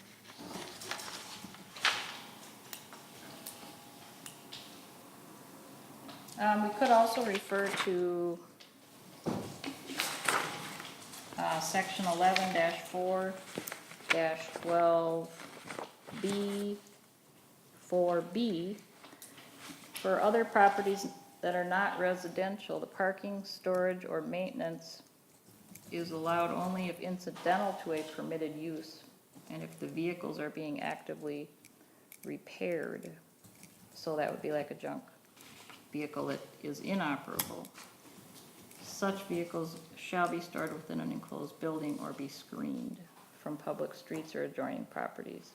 We could also refer to section 11-4-12B, 4B. For other properties that are not residential, the parking, storage, or maintenance is allowed only if incidental to a permitted use and if the vehicles are being actively repaired. So that would be like a junk vehicle that is inoperable. Such vehicles shall be stored within an enclosed building or be screened from public streets or adjoining properties.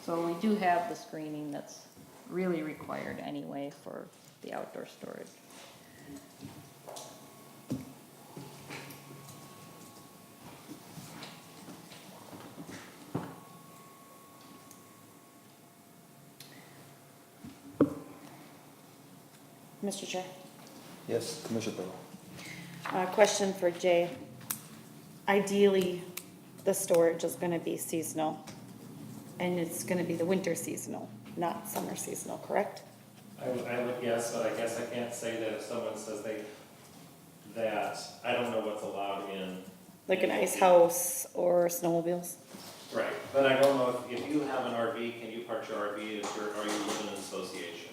So we do have the screening that's really required anyway for the outdoor storage. Mr. Chair, yes, Commissioner Bill. Question for Jay. Ideally, the storage is gonna be seasonal, and it's gonna be the winter seasonal, not summer seasonal, correct? I would guess, but I guess I can't say that if someone says that I don't know what's allowed in. Like an ice house or snowmobiles? Right, but I don't know if you have an RV, can you park your RV, or you live in an association?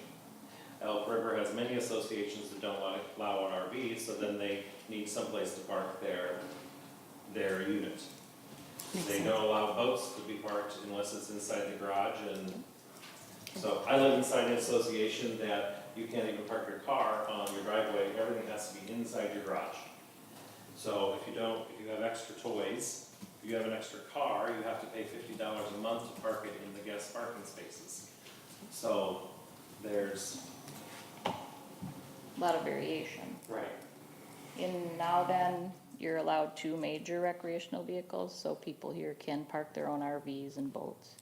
Elk River has many associations that don't allow an RV, so then they need someplace to park their unit. They don't allow boats to be parked unless it's inside the garage, and so I live inside an association that you can't even park your car on your driveway, everything has to be inside your garage. So if you have extra toys, If you have an extra car, you have to pay $50 a month to park it in the guest parking spaces. So there's, A lot of variation. right, In now then, you're allowed 2 major recreational vehicles, so people here can park their own RVs and boats.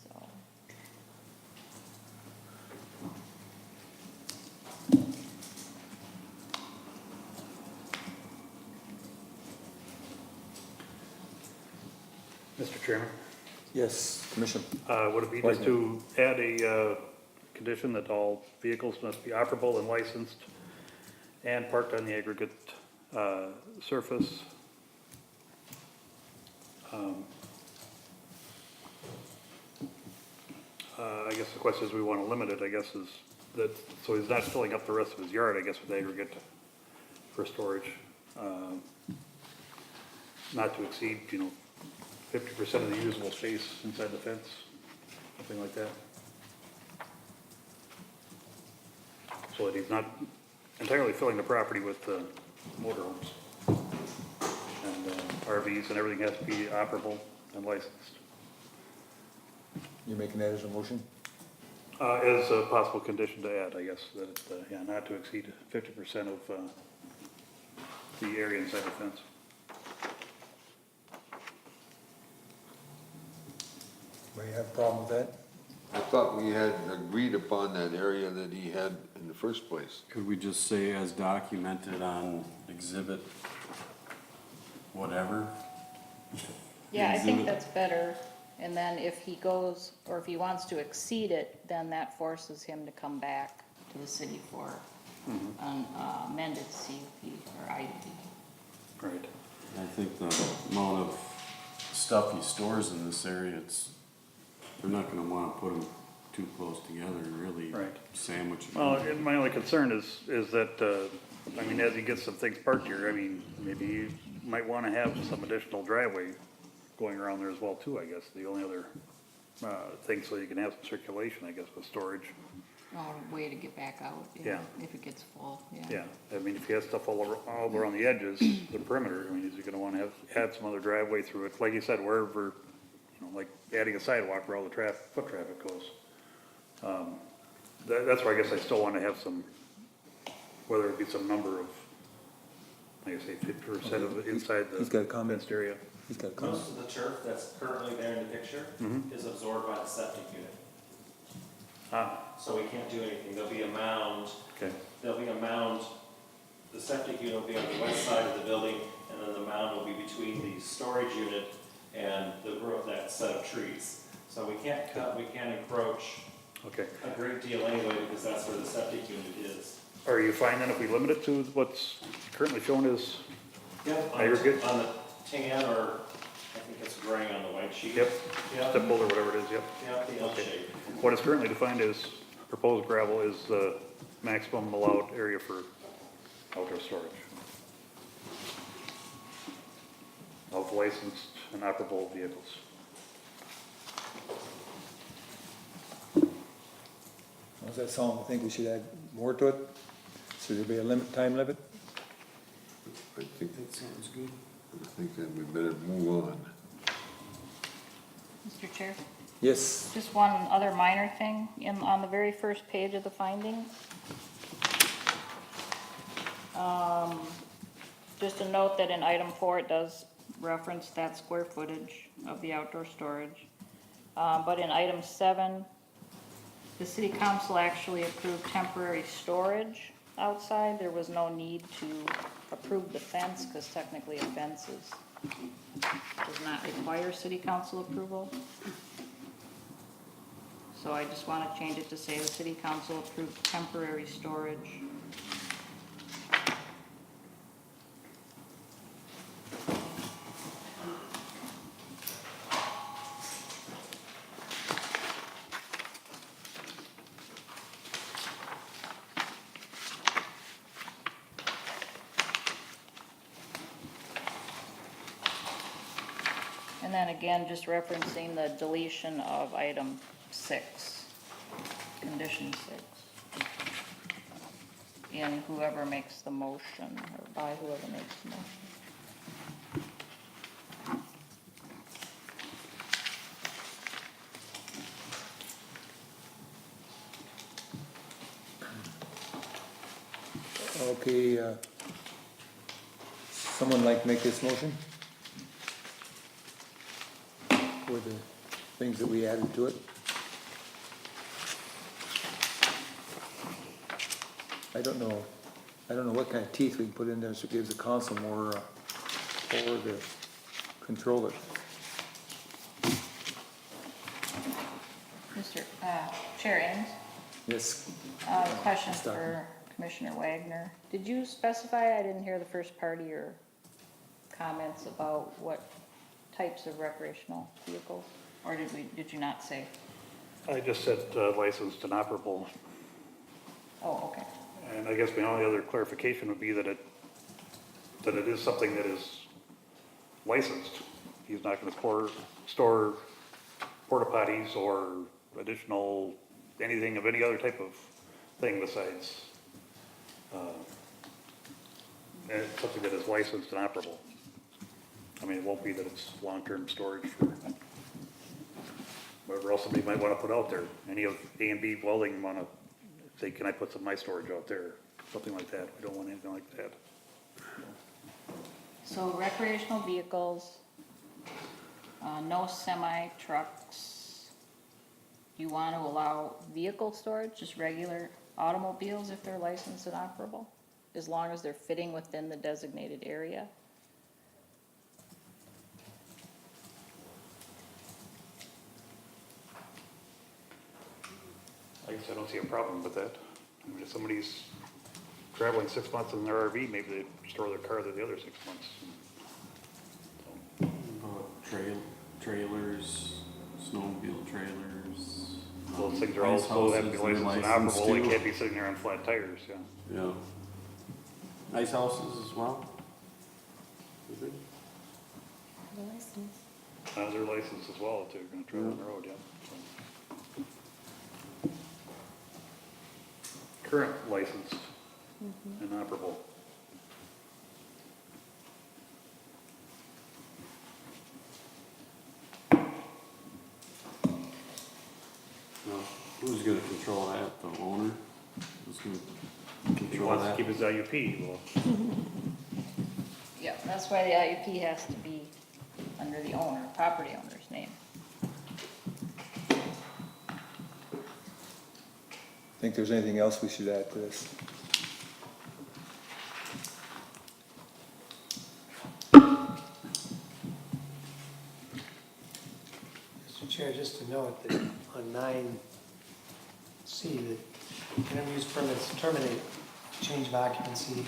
So, Mr. Chairman, Yes, Commissioner. would it be just to add a condition that all vehicles must be operable and licensed and parked on the aggregate surface? I guess the question is, we want to limit it, I guess, is that, so he's not filling up the rest of his yard, I guess, with aggregate for storage. Not to exceed, 50% of the usable space inside the fence, something like that. So that he's not entirely filling the property with motorhomes. And RVs and everything has to be operable and licensed. You making that as a motion? As a possible condition to add, I guess, that, not to exceed 50% of the area inside the fence. Do you have a problem with that? I thought we had agreed upon that area that he had in the first place. Could we just say as documented on exhibit whatever? yeah, I think Exhibit. that's better. And then if he goes, or if he wants to exceed it, then that forces him to come back to the city for an amended CUP or IUP. Right. I think the amount of stuff he stores in this area, they're not gonna wanna put them too close together and really Right. sandwich them. Well, and my only concern is that, as he gets some things parked here, maybe you might wanna have some additional driveway going around there as well too, I guess, the only other, thing, so you can have some circulation, I guess, with storage. Oh, way to get back out, Yeah. if it gets full, Yeah, if he has stuff all around the edges, the perimeter, is he gonna wanna add some other driveway through it, like you said, wherever, like adding a sidewalk where all the foot traffic goes. That's where I guess I still wanna have some, whether it be some number of, like I say, 50% of inside He's got a the comment. fenced area. He's got a comment. most of the turf that's currently there in the picture is absorbed by the septic unit. So we can't do anything. There'll be a mound, Okay, the septic unit will be on the west side of the building, and then the mound will be between the storage unit and the row of that set of trees. So we can't encroach okay. a great deal anyway, because that's where the septic unit is. Are you fine then if we limit it to what's currently shown as, Yep. Aggregate? On the tan, or I think it's gray on the white sheet. yep, Yep, stipple or whatever it is, yep? yep, the L Okay. shape. What is currently defined as proposed gravel is the maximum allowed area for outdoor storage of licensed and operable vehicles. Does that sound, I think we should add more to it? Should there be a time limit? I think, That sounds good. I think that we better move on. Mr. Chair? Yes, Just one other minor thing, on the very first page of the findings. Just a note that in item 4, it does reference that square footage of the outdoor storage. But in item 7, the city council actually approved temporary storage outside. There was no need to approve the fence, because technically a fence does not require city council approval. So I just want to change it to say the city council approved temporary storage. And then again, just referencing the deletion of item 6, condition 6. In whoever makes the motion, or by whoever makes the motion. Okay, someone like to make this motion? For the things that we added to it? I don't know what kind of teeth we can put in there so it gives the council more, power to control it. Mr. Chair Ames, Yes, question Stop. for Commissioner Wagner. Did you specify, I didn't hear the first part of your comments about what types of recreational vehicles? Or did you not say? I just said licensed and operable, Oh, okay. and I guess my only other clarification would be that it is something that is licensed. He's not gonna store porta potties or additional, anything of any other type of thing besides, and it's something that is licensed and operable. I mean, it won't be that it's long-term storage for whatever else somebody might wanna put out there. Any of A and B welding wanna say, can I put some of my storage out there? Something like that. We don't want anything like that. So recreational vehicles, no semi-trucks. You want to allow vehicle storage, just regular automobiles if they're licensed and operable? As long as they're fitting within the designated area? I guess I don't see a problem with that. I mean, if somebody's traveling 6 months in their RV, maybe they store their car there the other 6 months. Trailers, snowmobile trailers. Those things are all ice supposed to have to be houses, licensed and they're licensed operable. They too. can't be sitting there on flat tires, yeah. Yeah. Ice houses as well? Is it? They're licensed as well if they're gonna travel on the road, yeah. So. Current licensed and operable. No. Who's gonna control that? The owner? Who's gonna He control wants to that? keep his IUP, well, Yeah, that's why the IUP has to be under the owner, property owner's name. think there's anything else we should add to this? Mr. Chair, just to note that on 9C, that interim use permits terminate change of occupancy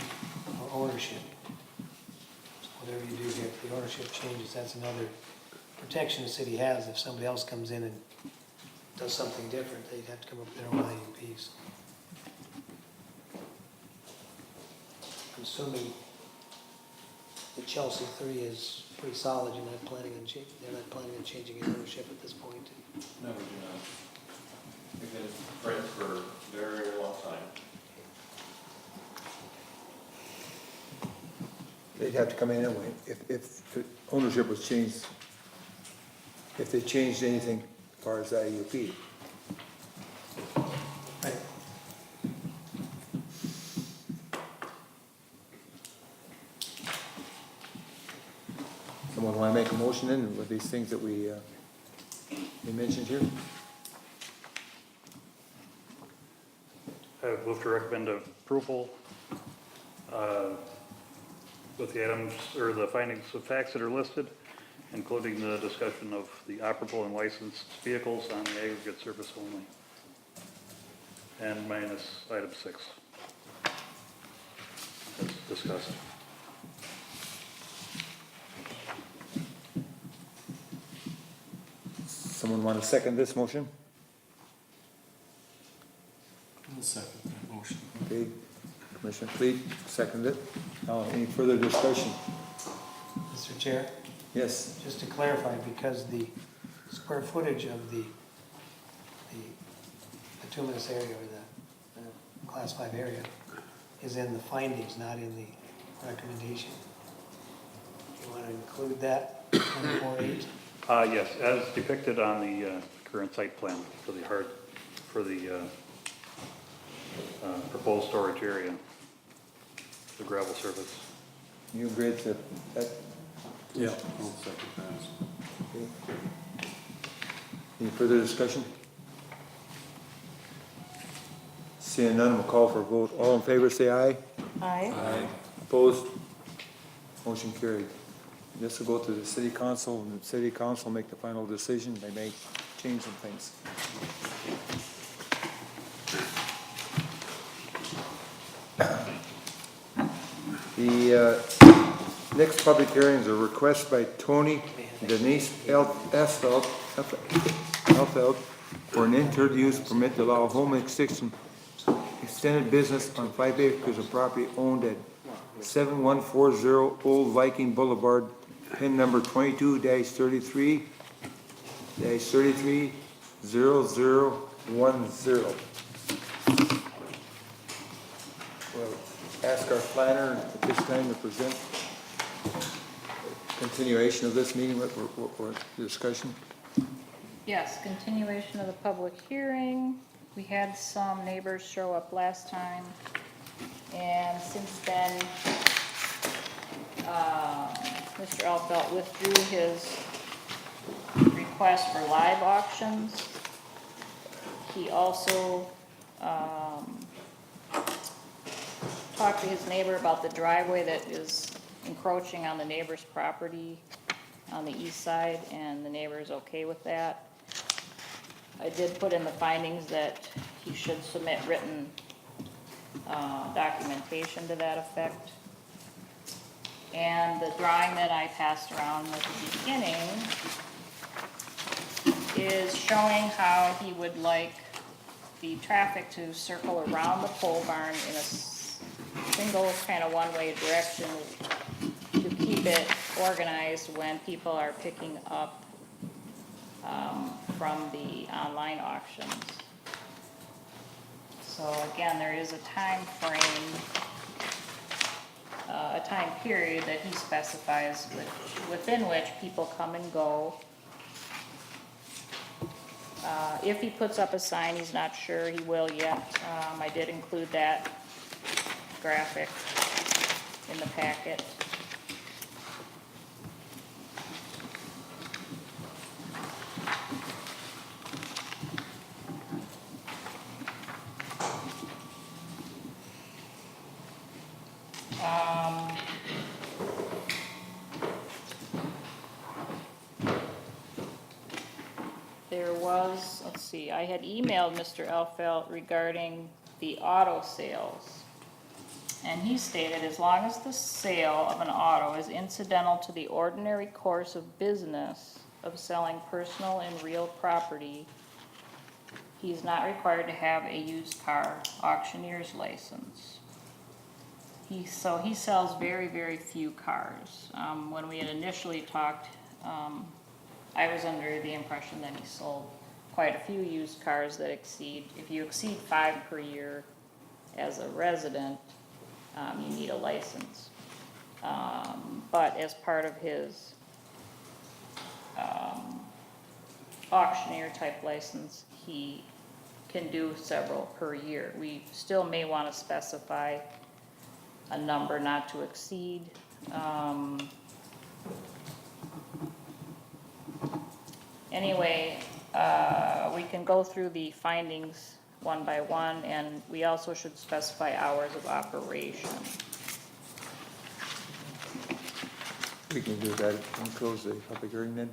or ownership. So whatever you do here, if the ownership changes, that's another protection the city has. If somebody else comes in and does something different, they'd have to come up with their own IUPs. I'm assuming that Chelsea 3 is pretty solid. You're not planning on they're not planning on changing any ownership at this point. Never do not. We've been friends for a very, very long time. They'd have to come in anyway, if the ownership was changed, if they changed anything as far as the IUP. Right. Someone want to make a motion in with these things that we mentioned here? I would move to recommend approval with the items, or the findings of facts that are listed, including the discussion of the operable and licensed vehicles on the aggregate service only. And minus item 6. As discussed. Someone want to second this motion? I'll second that motion. Okay, Commissioner Fleet, seconded it. Now, any further discussion? Mr. Chair? Yes, Just to clarify, because the square footage of the bituminous area or the class 5 area is in the findings, not in the recommendation. You want to include that in 4.8? Yes, as depicted on the current site plan for the proposed storage area. the gravel surface. You agreed to that? Yeah. I'll second that. Any further discussion? Seeing none, we'll call for a vote. All in favor, say aye. Aye. Opposed? Motion carried. This will go to the city council, and the city council make the final decision. They may change some things. The next public hearing is a request by Tony Denise Elfeld for an interim use permit to allow home extended business on 5 acres of property owned at 7140 Old Viking Boulevard, pin number 22-33-0010. We'll ask our planner at this time to present continuation of this meeting with discussion. Yes, continuation of the public hearing. We had some neighbors show up last time, and since then, Mr. Elfelt withdrew his request for live auctions. He also, talked to his neighbor about the driveway that is encroaching on the neighbor's property on the east side, and the neighbor is okay with that. I did put in the findings that he should submit written documentation to that effect. And the drawing that I passed around at the beginning is showing how he would like the traffic to circle around the pole barn in a single kind of one-way direction to keep it organized when people are picking up from the online auctions. So again, there is a time frame, a time period that he specifies within which people come and go. If he puts up a sign, he's not sure he will yet. I did include that graphic in the packet. There was, let's see, I had emailed Mr. Elfelt regarding the auto sales. And he stated, as long as the sale of an auto is incidental to the ordinary course of business of selling personal and real property, he's not required to have a used car auctioneer's license. So he sells very, very few cars. When we had initially talked, I was under the impression that he sold quite a few used cars that exceed, if you exceed 5 per year as a resident, you need a license. But as part of his auctioneer type license, he can do several per year. We still may want to specify a number not to exceed. Anyway, we can go through the findings one by one, and we also should specify hours of operation. We can do that and close the public hearing then.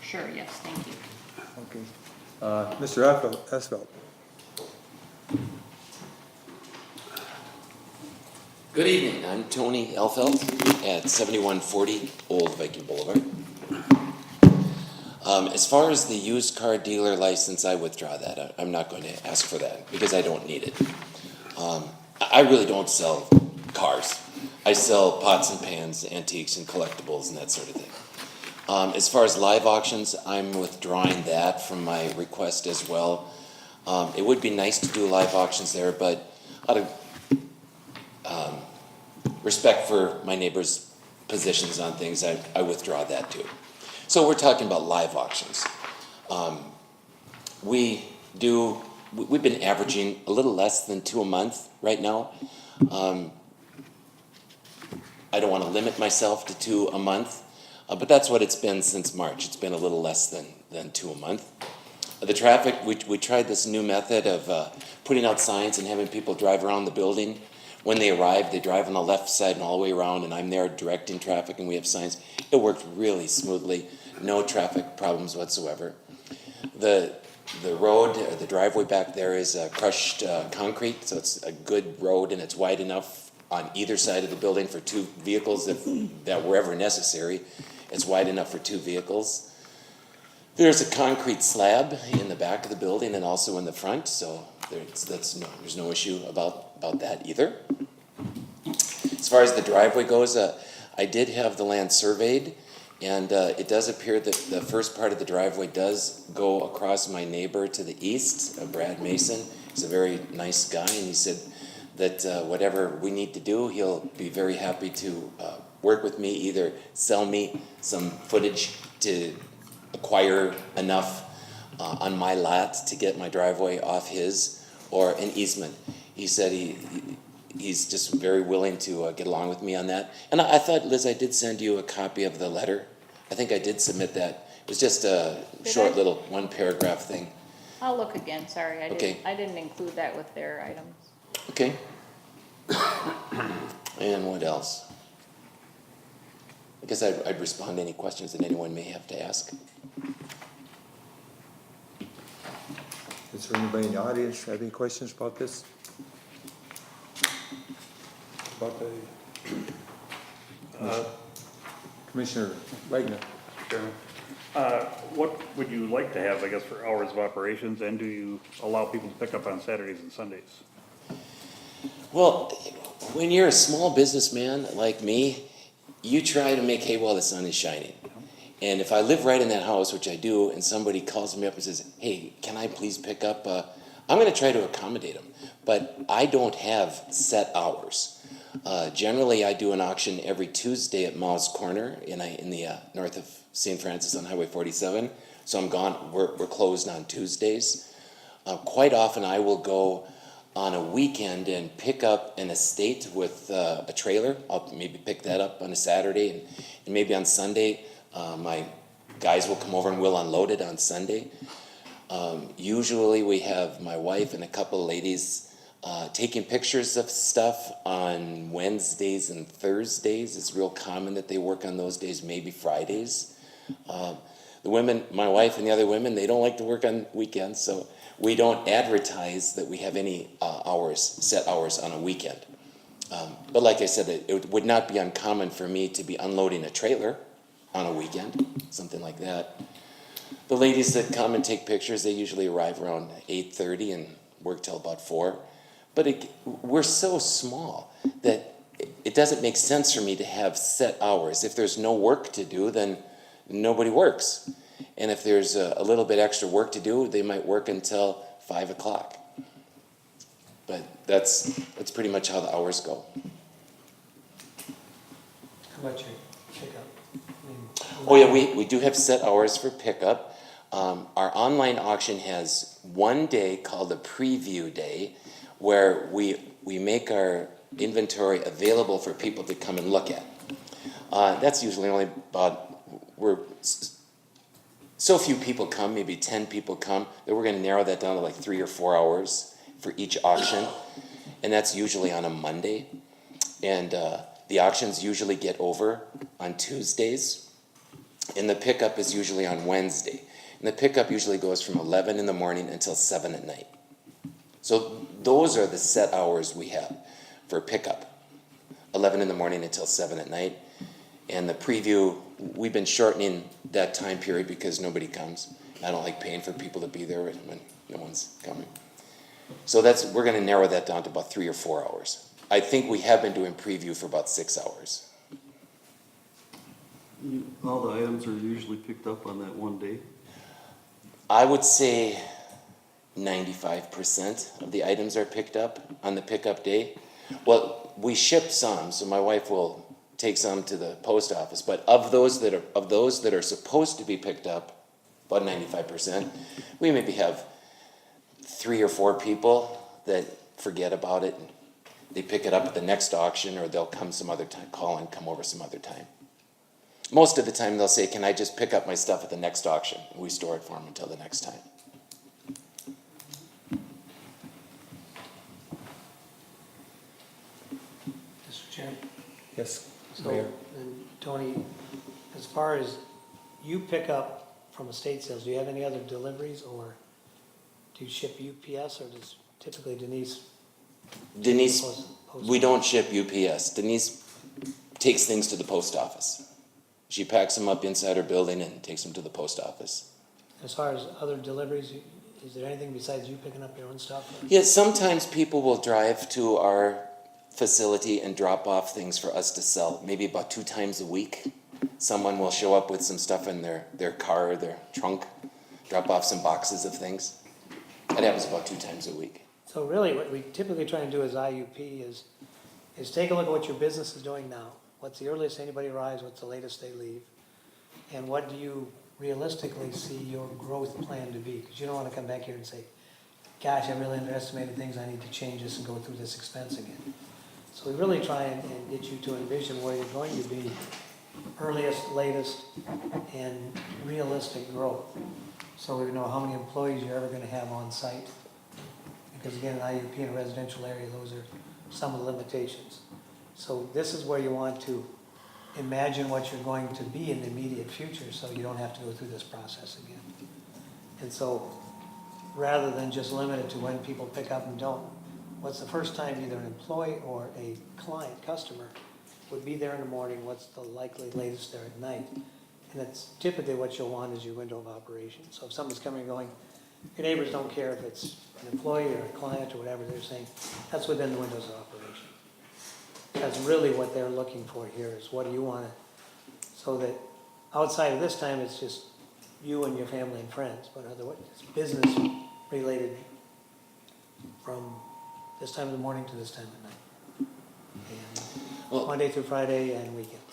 Sure, yes, thank you. Okay. Mr. Esfeld. Good evening, I'm Tony Elfeld at 7140 Old Viking Boulevard. As far as the used car dealer license, I withdraw that. I'm not going to ask for that because I don't need it. I really don't sell cars. I sell pots and pans, antiques and collectibles and that sort of thing. As far as live auctions, I'm withdrawing that from my request as well. It would be nice to do live auctions there, but out of respect for my neighbors' positions on things, I withdraw that too. So we're talking about live auctions. We've been averaging a little less than 2 a month right now. I don't wanna limit myself to 2 a month, but that's what it's been since March. It's been a little less than 2 a month. The traffic, we tried this new method of putting out signs and having people drive around the building. When they arrive, they drive on the left side and all the way around, and I'm there directing traffic, and we have signs. It worked really smoothly, no traffic problems whatsoever. The road, or the driveway back there is crushed concrete, so it's a good road, and it's wide enough on either side of the building for 2 vehicles that wherever necessary. It's wide enough for 2 vehicles. There's a concrete slab in the back of the building and also in the front, so there's no issue about that either. As far as the driveway goes, I did have the land surveyed, and it does appear that the first part of the driveway does go across my neighbor to the east, Brad Mason. He's a very nice guy, and he said that whatever we need to do, he'll be very happy to work with me, either sell me some footage to acquire enough on my lot to get my driveway off his, or an easement. He said he's just very willing to get along with me on that. And I thought, Liz, I did send you a copy of the letter. I think I did submit that. It was just a short little 1 paragraph thing. I'll look again, sorry, Okay. I didn't include that with their items. Okay. And what else? I guess I'd respond to any questions that anyone may have to ask. Is there anybody in the audience have any questions about this? About the, Commissioner Wagner? Chairman. What would you like to have, I guess, for hours of operations, and do you allow people to pick up on Saturdays and Sundays? Well, when you're a small businessman like me, you try to make hay while the sun is shining. And if I live right in that house, which I do, and somebody calls me up and says, hey, can I please pick up, I'm gonna try to accommodate them, but I don't have set hours. Generally, I do an auction every Tuesday at Mao's Corner in the north of St. Francis on Highway 47. So I'm gone, we're closed on Tuesdays. Quite often I will go on a weekend and pick up an estate with a trailer. I'll maybe pick that up on a Saturday, and maybe on Sunday, my guys will come over and we'll unload it on Sunday. Usually we have my wife and a couple of ladies taking pictures of stuff on Wednesdays and Thursdays. It's real common that they work on those days, maybe Fridays. The women, my wife and the other women, they don't like to work on weekends, so we don't advertise that we have any set hours on a weekend. But like I said, it would not be uncommon for me to be unloading a trailer on a weekend, something like that. The ladies that come and take pictures, they usually arrive around 8:30 and work till about 4. But we're so small that it doesn't make sense for me to have set hours. If there's no work to do, then nobody works. And if there's a little bit extra work to do, they might work until 5 o'clock. But that's pretty much how the hours go. How about your pickup? Oh yeah, we do have set hours for pickup. Our online auction has one day called the preview day, where we make our inventory available for people to come and look at. That's usually only about, so few people come, maybe 10 people come, that we're gonna narrow that down to like 3 or 4 hours for each auction. And that's usually on a Monday. And the auctions usually get over on Tuesdays. And the pickup is usually on Wednesday. And the pickup usually goes from 11 in the morning until 7 at night. So those are the set hours we have for pickup. 11 in the morning until 7 at night. And the preview, we've been shortening that time period because nobody comes. I don't like paying for people to be there when no one's coming. So we're gonna narrow that down to about 3 or 4 hours. I think we have been doing preview for about 6 hours. All the items are usually picked up on that one day? I would say 95% of the items are picked up on the pickup day. Well, we ship some, so my wife will take some to the post office, but of those that are supposed to be picked up, about 95%, we maybe have 3 or 4 people that forget about it. they pick it up at the next auction, or they'll come some other time, call and come over some other time. Most of the time, they'll say, can I just pick up my stuff at the next auction? We store it for them until the next time. Mr. Chairman? Yes, So, Mayor. and Tony, as far as you pick up from estate sales, do you have any other deliveries, or do you ship UPS, or does typically Denise? Denise, post- we don't ship UPS. Denise takes things to the post office. She packs them up inside her building and takes them to the post office. As far as other deliveries, is there anything besides you picking up your own stuff? Yes, sometimes people will drive to our facility and drop off things for us to sell, maybe about 2 times a week. Someone will show up with some stuff in their car, their trunk, drop off some boxes of things. That happens about 2 times a week. So really, what we typically try and do as IUP is take a look at what your business is doing now. What's the earliest anybody arrives, what's the latest they leave? And what do you realistically see your growth plan to be? Because you don't want to come back here and say, gosh, I really underestimated things, I need to change this and go through this expense again. So we really try and get you to envision where you're going to be, earliest, latest, and realistic growth. So we know how many employees you're ever going to have on site. Because again, in IUP in a residential area, those are some of the limitations. So this is where you want to imagine what you're going to be in the immediate future, so you don't have to go through this process again. And so, rather than just limit it to when people pick up and don't, what's the first time either an employee or a client, customer, would be there in the morning, what's the likely latest there at night? And it's typically what you'll want is your window of operation. So if somebody's coming and going, your neighbors don't care if it's an employee or a client or whatever, they're saying, that's within the windows of operation. That's really what they're looking for here, is what do you want to, so that outside of this time, it's just you and your family and friends, but otherwise, it's business related from this time of the morning to this time at night. And Monday through Friday and weekends.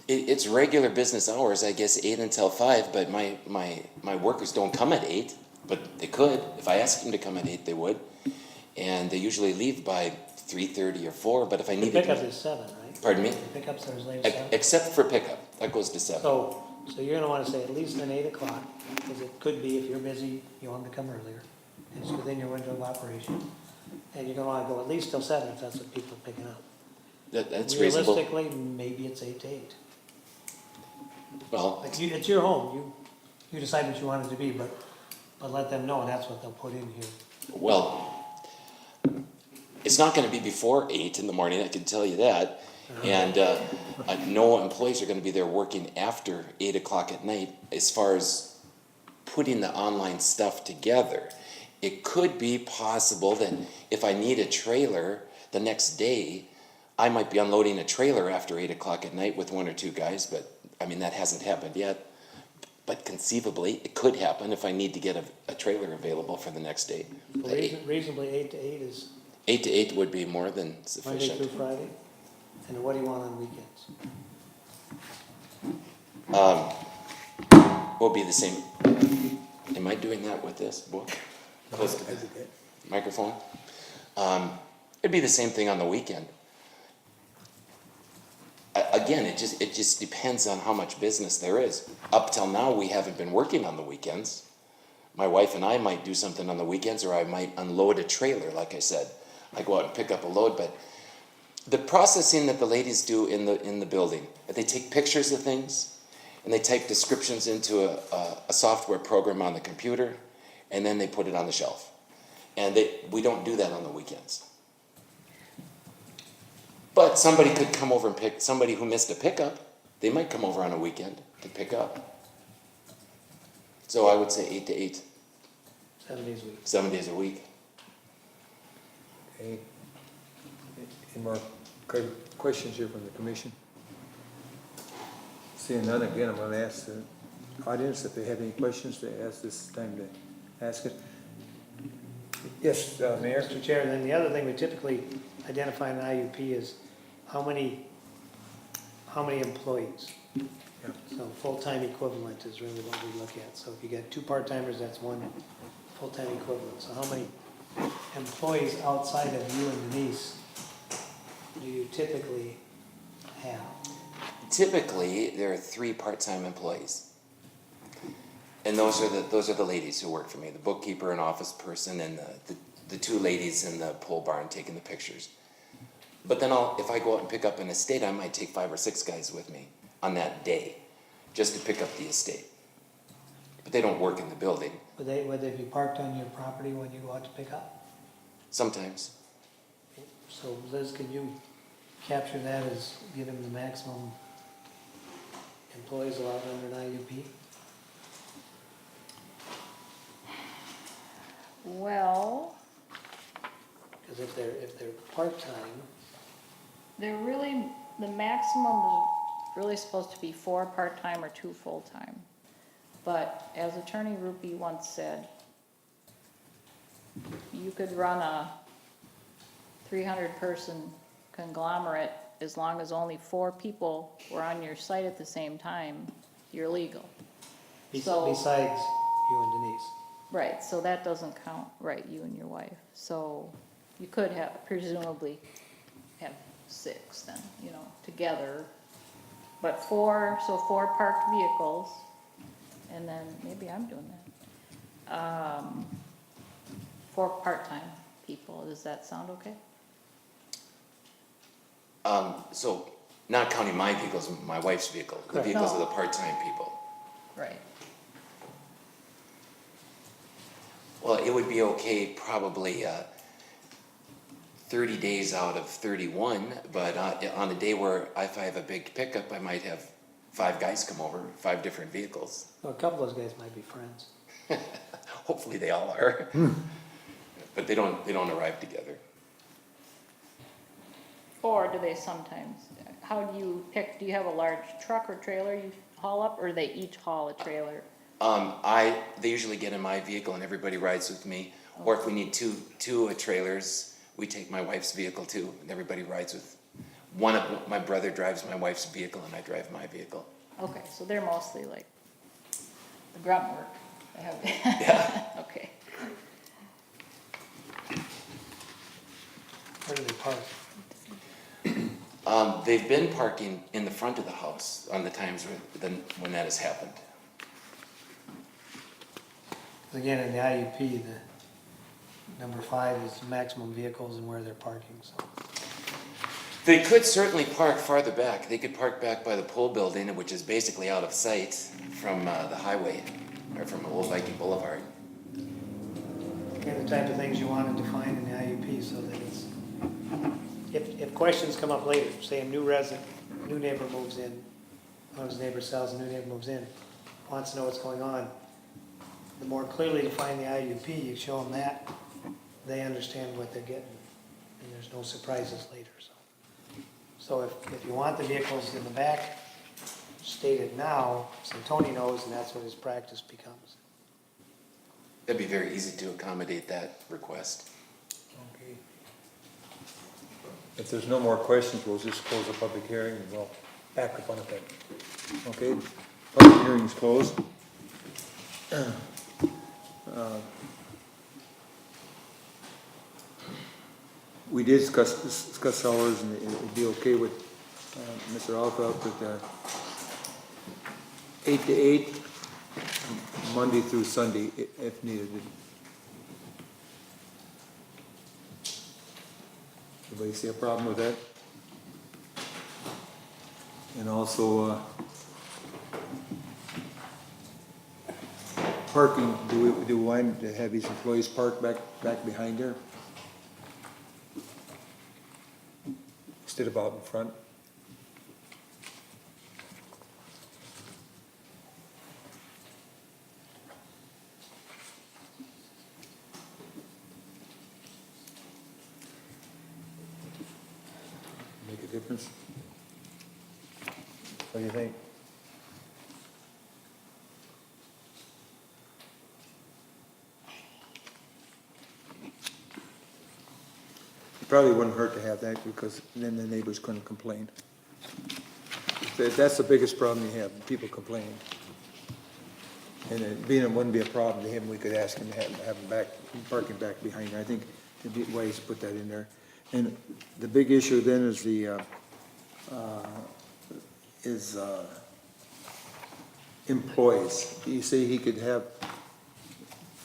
It's regular business hours, I guess, 8 until 5, but my workers don't come at 8, but they could. If I asked them to come at 8, they would. And they usually leave by 3:30 or 4, but if I The needed pickup is 7, right? Pardon me? The pickups are as late as 7? Except for pickup, that goes to 7. So you're gonna wanna say at least an 8 o'clock, because it could be, if you're busy, you want them to come earlier. And it's within your window of operation. And you're gonna wanna go at least till 7 if that's what people are picking up. That's reasonable. Realistically, maybe it's 8 to 8. Well, Like it's your home, you decide what you want it to be, but let them know, and that's what they'll put in here. well, it's not gonna be before 8 in the morning, I can tell you that. And no employees are gonna be there working after 8 o'clock at night. As far as putting the online stuff together, it could be possible that if I need a trailer the next day, I might be unloading a trailer after 8 o'clock at night with 1 or 2 guys, but I mean, that hasn't happened yet. But conceivably, it could happen if I need to get a trailer available for the next day. Reasonably 8 to 8 is 8 to 8 would be more than Monday sufficient. through Friday. And what do you want on weekends? Will be the same. Am I doing that with this book? Close to the microphone? It'd be the same thing on the weekend. Again, it just depends on how much business there is. Up till now, we haven't been working on the weekends. My wife and I might do something on the weekends, or I might unload a trailer, like I said. I go out and pick up a load, but the processing that the ladies do in the building, they take pictures of things, and they type descriptions into a software program on the computer, and then they put it on the shelf. And we don't do that on the weekends. But somebody could come over and somebody who missed a pickup, they might come over on a weekend to pick up. So I would say 8 to 8. 7 days a week. 7 days a week. Okay. Any more questions here from the commission? Seeing none, again, I'm gonna ask the audience if they have any questions to ask. This time to ask it. Yes, Mayor? Mr. Chair, and then the other thing we typically identify in an IUP is how many employees. Yeah. So full-time equivalent is really what we look at. So if you got 2 part-timers, that's 1 full-time equivalent. So how many employees outside of you and Denise do you typically have? Typically, there are 3 part-time employees. And those are the ladies who work for me, the bookkeeper and office person, and the 2 ladies in the pole barn taking the pictures. But then if I go out and pick up an estate, I might take 5 or 6 guys with me on that day, just to pick up the estate. But they don't work in the building, Would they be parked on your property when you go out to pick up? sometimes. So Liz, can you capture that as giving the maximum employees allowed under an IUP? Well, Because if they're part-time, they're really, the maximum is really supposed to be 4 part-time or 2 full-time. But as Attorney Rupi once said, you could run a 300-person conglomerate as long as only 4 people were on your site at the same time, you're legal. So- besides you and Denise. Right, so that doesn't count, right, you and your wife. So you could have, presumably, have 6 then, you know, together. But 4, so 4 parked vehicles, and then, maybe I'm doing that. 4 part-time people, does that sound okay? So, not counting my vehicles, my wife's vehicle, the Correct. vehicles No. of the part-time people. Right. Well, it would be okay probably 30 days out of 31, but on a day where if I have a big pickup, I might have 5 guys come over, 5 different vehicles. Well, a couple of those guys might be friends. Hopefully they all are. But they don't arrive together. Or do they sometimes, how do you pick, do you have a large truck or trailer you haul up, or do they each haul a trailer? They usually get in my vehicle and everybody rides with me. Or if we need two trailers, we take my wife's vehicle too, and everybody rides with. My brother drives my wife's vehicle and I drive my vehicle. Okay, so they're mostly like the grunt work. They have, Yeah. okay. Where do they park? They've been parking in the front of the house on the times when that has happened. Again, in the IUP, the number 5 is maximum vehicles and where they're parking, so. They could certainly park farther back. They could park back by the pool building, which is basically out of sight from the highway, or from Old Viking Boulevard. Again, the type of things you want to define in the IUP so that it's, if questions come up later, say a new resident, new neighbor moves in, one of his neighbors sells, a new neighbor moves in, wants to know what's going on, the more clearly define the IUP, you show them that, they understand what they're getting, and there's no surprises later, so. So if you want the vehicles in the back, state it now, so Tony knows, and that's what his practice becomes. It'd be very easy to accommodate that request. Okay. If there's no more questions, we'll just close the public hearing and we'll act upon it then. Okay, public hearing is closed. We did discuss hours, and it'd be okay with Mr. Alfeld with 8 to 8, Monday through Sunday, if needed. Anybody see a problem with that? And also, parking, do we want to have these employees park back behind there? Instead of out in front? Make a difference? What do you think? It probably wouldn't hurt to have that because then the neighbors couldn't complain. That's the biggest problem you have, people complaining. And it wouldn't be a problem to him, we could ask him to have him parking back behind. I think there'd be ways to put that in there. And the big issue then is employees. You say he could have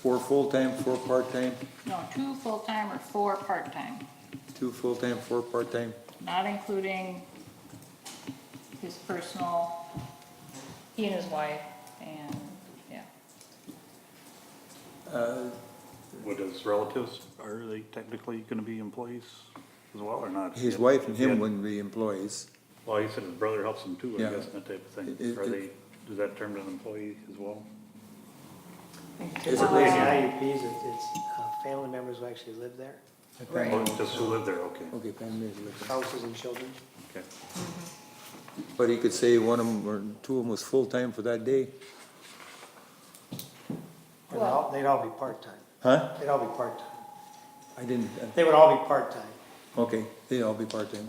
4 full-time, 4 part-time, No, 2 full-time or 4 part-time, 2 full-time, 4 part-time? not including his personal, he and his wife, and, yeah. Would his relatives, are they technically gonna be employees as well or not? His wife and him wouldn't be employees. Well, he said his brother helps him too, I Yeah. guess, that type of thing. It- Are they, is that termed an employee as well? Typically in the IUPs, it's family members who actually live there, Or just who live there, okay, Okay, family is living. spouses and children. okay. But he could say one of them or 2 of them was full-time for that day. And they'd all be part-time. Huh? They'd all be part-time. I didn't, They would all be part-time. okay, they'd all be part-time.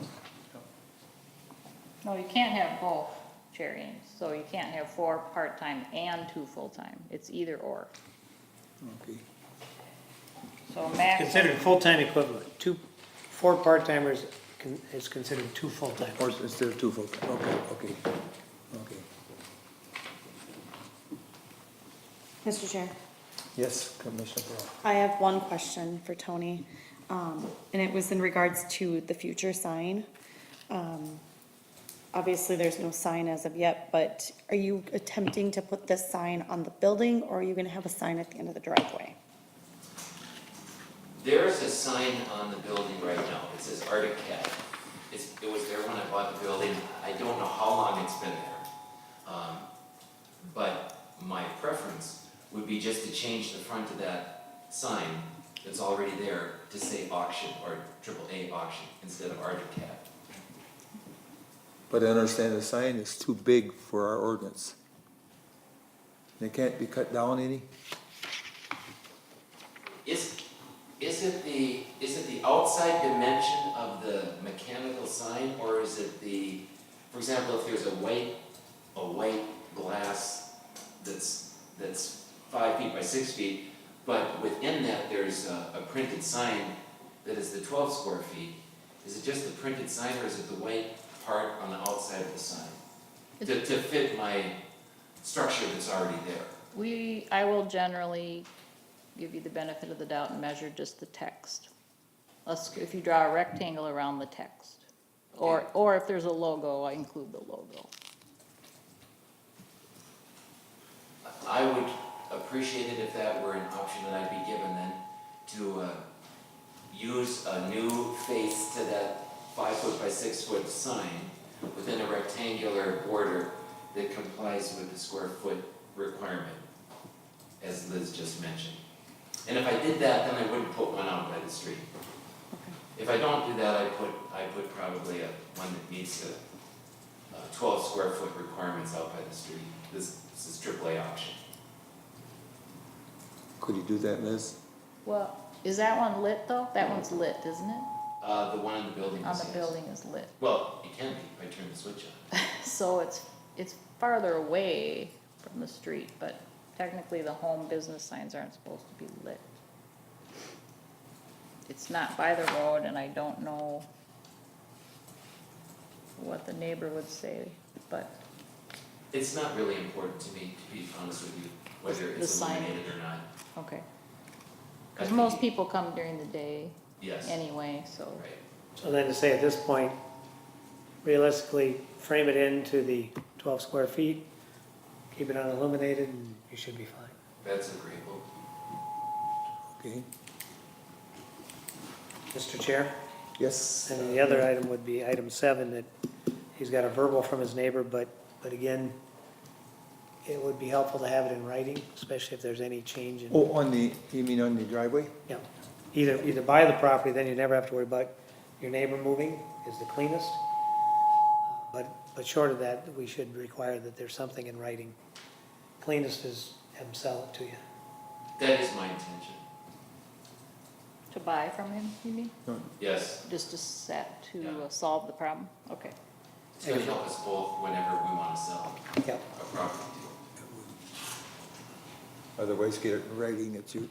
No, you can't have both charities, so you can't have 4 part-time and 2 full-time, it's either or. Okay. So max, Considered full-time equivalent. 4 part-timers is considered 2 full-timers. Or instead of 2 full-time, okay. Mr. Chair, Yes, Commissioner Brown. I have one question for Tony, and it was in regards to the future sign. Obviously, there's no sign as of yet, but are you attempting to put this sign on the building, or are you gonna have a sign at the end of the driveway? There is a sign on the building right now, it says Arctic Cat. It was there when I bought the building, I don't know how long it's been there. But my preference would be just to change the front of that sign that's already there to say auction or AAA auction instead of Arctic Cat. But I understand the sign is too big for our ordinance. They can't be cut down any? Is it the outside dimension of the mechanical sign, or is it for example, if there's a white glass that's 5 feet by 6 feet, but within that there's a printed sign that is the 12 square feet, is it just the printed sign, or is it the white part on the outside of the sign? To fit my structure that's already there. I will generally give you the benefit of the doubt and measure just the text. If you draw a rectangle around the text, or if there's a logo, I include the logo. I would appreciate it if that were an option that I'd be given then, to use a new face to that 5 foot by 6 foot sign within a rectangular border that complies with the square foot requirement, as Liz just mentioned. And if I did that, then I wouldn't put one out by the street. If I don't do that, I put probably one that meets the 12 square foot requirements out by the street. This is AAA auction. Could you do that, Liz? Well, is that one lit though? That one's lit, isn't it? The one in the building On is, the yes. building is lit. Well, it can be if I turn the switch on. So it's farther away from the street, but technically the home business signs aren't supposed to be lit. It's not by the road, and I don't know what the neighbor would say, but It's not really important to me, to be honest with you, whether The it's sign. illuminated or not. okay. Because most people come during the day Yes, anyway, so. right. So then to say at this point, realistically, frame it into the 12 square feet, keep it unilluminated, and you should be fine. That's agreeable. Okay. Mr. Chair? Yes. And then the other item would be item 7, that he's got a verbal from his neighbor, but again, it would be helpful to have it in writing, especially if there's any change in, Oh, you mean on the driveway? you know, either buy the property, then you never have to worry about your neighbor moving is the cleanest. But short of that, we should require that there's something in writing. Cleanest is have him sell it to you. That is my intention. To buy from him, you mean? Yes, Just to Yeah. solve the problem? Okay. it's gonna help us both whenever we wanna sell Yep. a property. Otherwise, get it in writing that you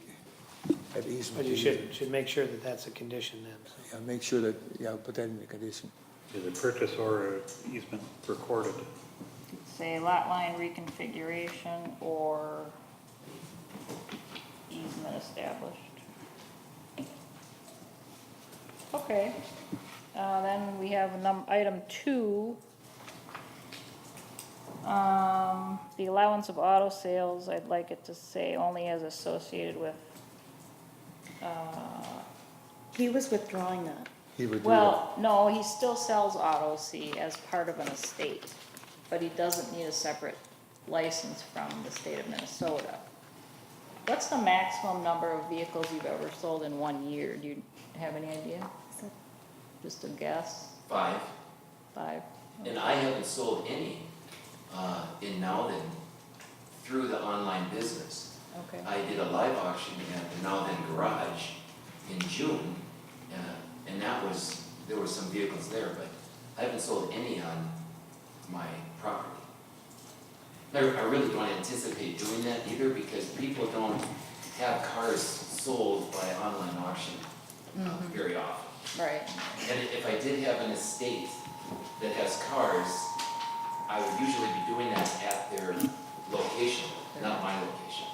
have easement. But you to use it. should make sure that that's a condition then, so. Yeah, make sure that, yeah, put that in the condition. Is it purchase or easement recorded? Say lot line reconfiguration or easement established. Okay, then we have item 2. The allowance of auto sales, I'd like it to say only as associated with, He was withdrawing that. He would do that. well, no, he still sells auto C as part of an estate, but he doesn't need a separate license from the state of Minnesota. What's the maximum number of vehicles you've ever sold in 1 year? Do you have any idea? Just a guess? 5. 5? And I haven't sold any in Nowden through the online business. Okay. I did a live auction at the Nowden Garage in June, and there were some vehicles there, but I haven't sold any on my property. I really don't anticipate doing that either, because people don't have cars sold by online auction very often. Right. And if I did have an estate that has cars, I would usually be doing that at their location, not my location.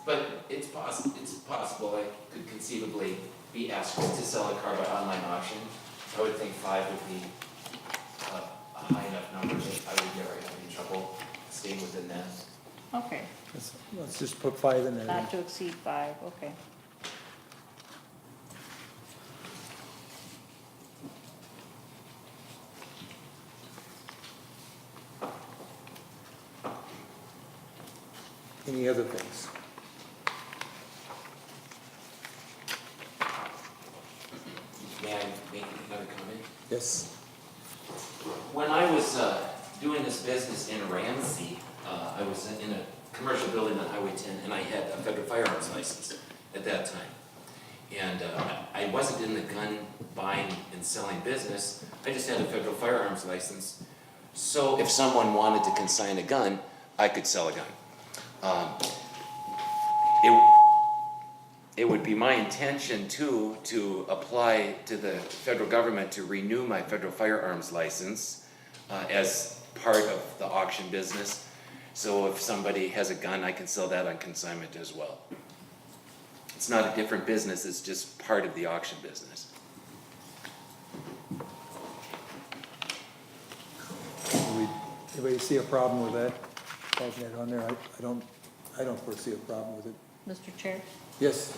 But it's possible I could conceivably be asked to sell a car by online auction. I would think 5 would be a high enough number that I would never have any trouble staying within that. Okay, Let's just put 5 in there. not to exceed 5, okay. Any other things? May I make another comment? Yes. When I was doing this business in Ramsey, I was in a commercial building on Highway 10, and I had a federal firearms license at that time. And I wasn't in the gun buying and selling business, I just had a federal firearms license. So if someone wanted to consign a gun, I could sell a gun. It would be my intention too to apply to the federal government to renew my federal firearms license as part of the auction business. So if somebody has a gun, I can sell that on consignment as well. It's not a different business, it's just part of the auction business. Anybody see a problem with that? Having that on there, I don't foresee a problem with it. Mr. Chair? Yes,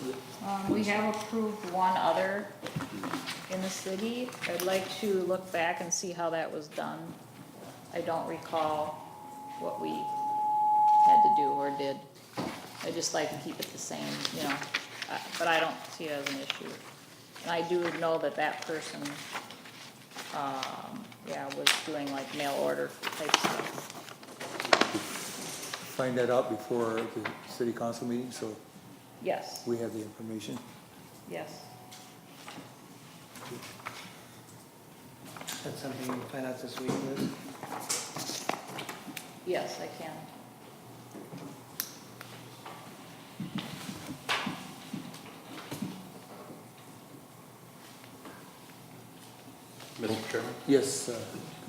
We have approved one other in the city. I'd like to look back and see how that was done. I don't recall what we had to do or did. I just like to keep it the same, you know, but I don't see it as an issue. And I do know that that person, was doing like mail order type stuff. find that out before the city council meeting, so Yes, we have the information. yes. That's something you can find out this week, Liz? Yes, I can. Mr. Chairman? Yes,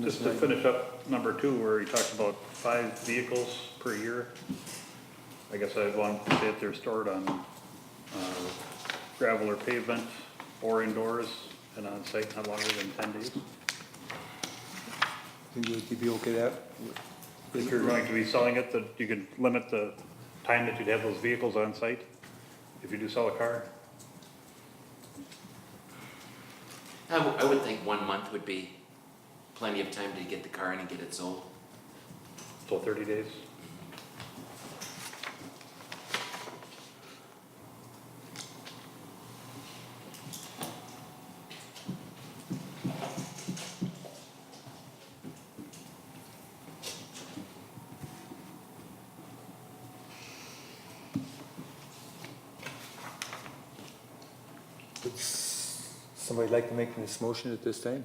Just to Commissioner. finish up number 2, where he talked about 5 vehicles per year. I guess I'd want to say that they're stored on gravel or pavement or indoors and on site not longer than 10 days. Think you'd be okay with that? If you're going to be selling it, that you could limit the time that you'd have those vehicles on site, if you do sell a car. I would think 1 month would be plenty of time to get the car in and get it sold. So 30 days. Would somebody like to make this motion at this time?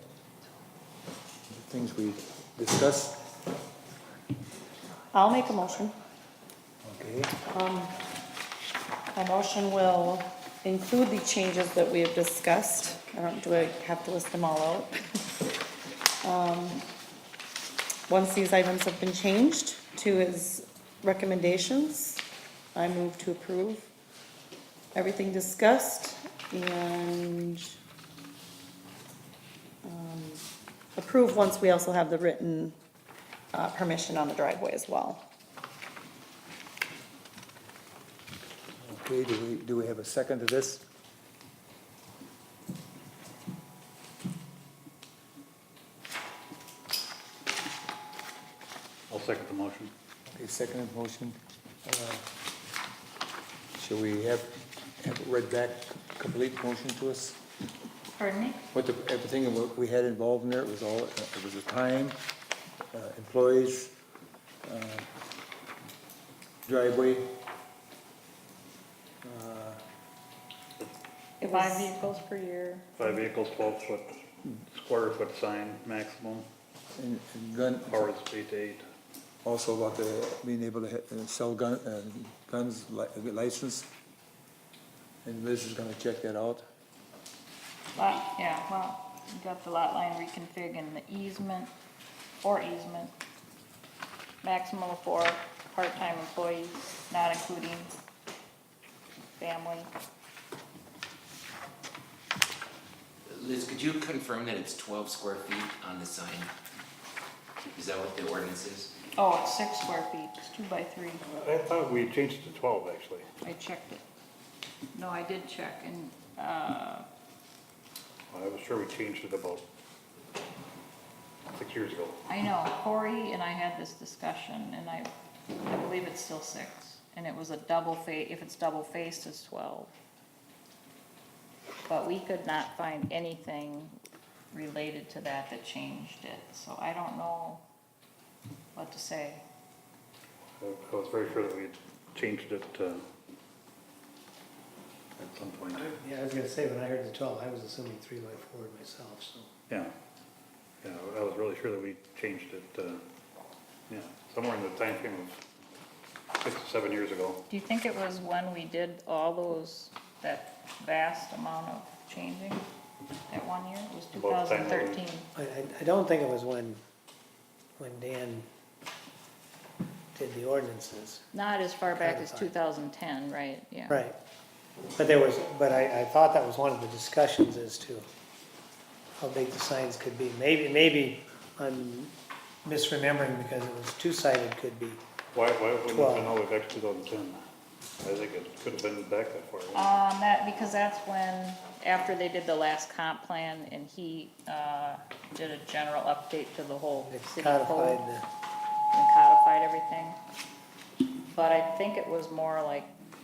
The things we discussed? I'll make a motion. Okay, My motion will include the changes that we have discussed. Do I have to list them all out? Once these items have been changed to his recommendations, I move to approve everything discussed and approve once we also have the written permission on the driveway as well. Okay, do we have a second to this? I'll second the motion. Okay, second motion. Shall we have it read back, complete motion to us? Pardon me? What everything that we had involved in there, it was the time, employees, driveway. 5 vehicles per year. 5 vehicles, 12-foot, square foot sign maximum, And gun, hours 8 to 8. also about the, being able to sell guns, license. And Liz is gonna check that out. Yeah, well, you got the lot line reconfig and the easement, maximum of 4 part-time employees, not including family. Liz, could you confirm that it's 12 square feet on the sign? Is that what the ordinance is? Oh, it's 6 square feet, it's 2 by 3. I thought we changed it to 12, actually. I checked it. No, I did check, and, I was sure we changed it about 6 years ago. I know, Corey and I had this discussion, and I believe it's still 6. And it was a if it's double faced, it's 12. But we could not find anything related to that changed it, so I don't know what to say. I was very sure that we had changed it at some point. Yeah, I was gonna say, when I heard the 12, I was assuming 3 by 4 myself, so. Yeah, I was really sure that we changed it, somewhere in the time frame of 6 to 7 years ago. Do you think it was when we did that vast amount of changing that one year? It was About the time that we- 2013. I don't think it was when Dan did the ordinances. Not as far back as Codified. 2010, right, yeah. Right. But I thought that was one of the discussions as to how big the signs could be. Maybe I'm misremembering because it was two-sided could be. Why wouldn't it 12. have been all the way back to 2010? I think it could have been back that far. Because that's when, after they did the last comp plan, and he, did a general update to the whole It city codified code the, and codified everything. But I think it was more like,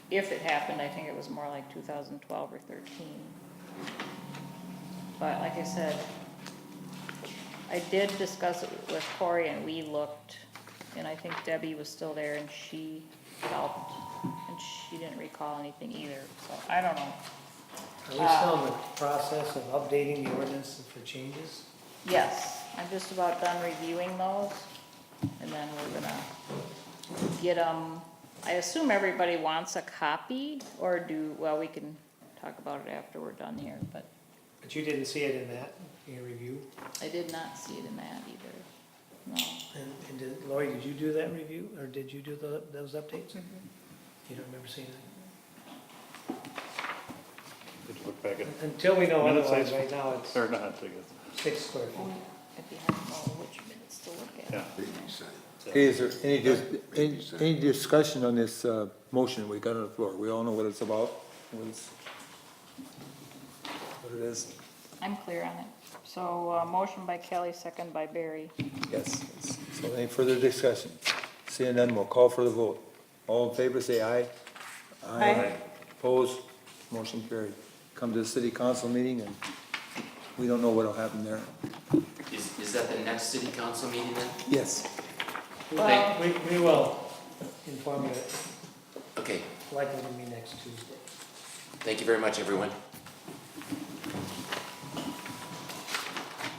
if it happened, I think it was more like 2012 or 13. But like I said, I did discuss it with Corey, and we looked, and I think Debbie was still there, and she helped, and she didn't recall anything either, so I don't know. are we still in the process of updating the ordinance for changes? Yes, I'm just about done reviewing those, and then we're gonna get them. I assume everybody wants a copy, or we can talk about it after we're done here, but But you didn't see it in that, in your review? I did not see it in that either, no. And Lori, did you do that review, or did you do those updates? You don't remember seeing it? Did you look back at? Until we know Minutes, otherwise, I- right now it's Or not, I guess. 6 square feet. It'd be hard to know which minutes to look at. Yeah. Big sign. Okay, is there any discussion on this, motion we got on the floor? We all know what it's about, what it is. I'm clear on it. So, motion by Kelly, second by Barry. Yes. So any further discussion? Seeing none, we'll call for the vote. All in favor, say aye. Aye. Opposed? Motion carried. Come to the city council meeting, and we don't know what'll happen there. Is that the next city council meeting then? Yes. Well, We will inform you, Okay, likely to be next Tuesday. thank you very much, everyone.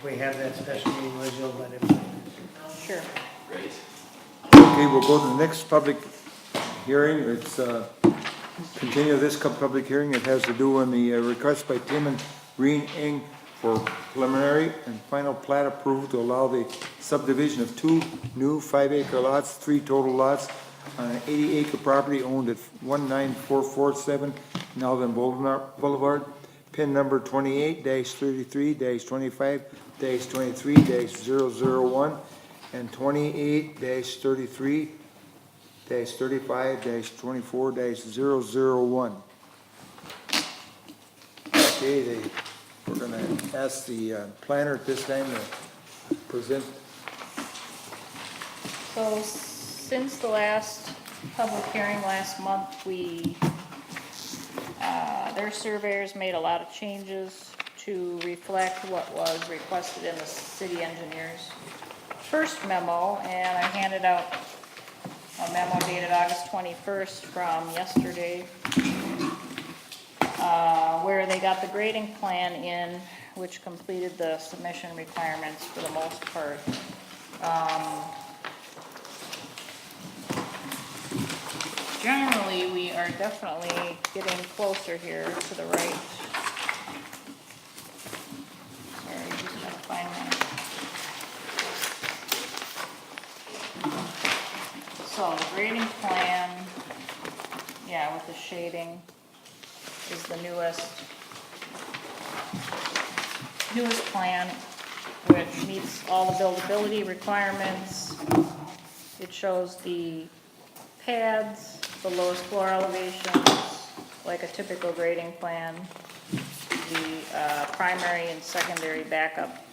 We have that special meeting, Liz, you'll let everybody know. sure. Great. Okay, we'll go to the next public hearing. It's, continue this public hearing. It has to do on the request by Tim and Green Inc. for preliminary and final plat approved to allow the subdivision of 2 new 5-acre lots, 3 total lots on an 80-acre property owned at 19447 Malvern Boulevard, pin number 28-33-25-23-001 and 28-33-35-24-001. Okay, we're gonna ask the planner at this time to present. So since the last public hearing last month, their surveyors made a lot of changes to reflect what was requested in the city engineer's first memo, and I handed out a memo dated August 21st from yesterday, where they got the grading plan in, which completed the submission requirements for the most part. Generally, we are definitely getting closer here to the right. Sorry, just gotta find that. So the grading plan, yeah, with the shading is the newest plan, which meets all the buildability requirements. It shows the pads, the lowest floor elevations, like a typical grading plan, the primary and secondary backup,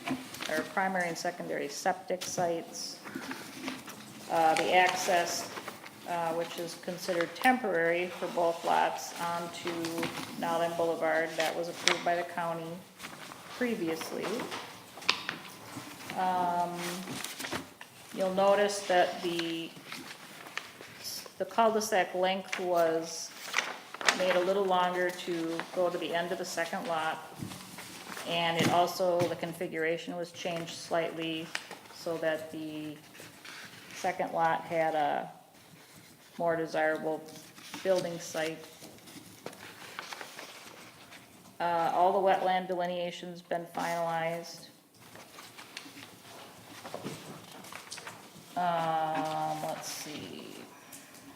or primary and secondary septic sites, the access, which is considered temporary for both lots onto Nowland Boulevard, that was approved by the county previously. You'll notice that the cul-de-sac length was made a little longer to go to the end of the second lot. And it also, the configuration was changed slightly so that the second lot had a more desirable building site. All the wetland delineation's been finalized. Let's see.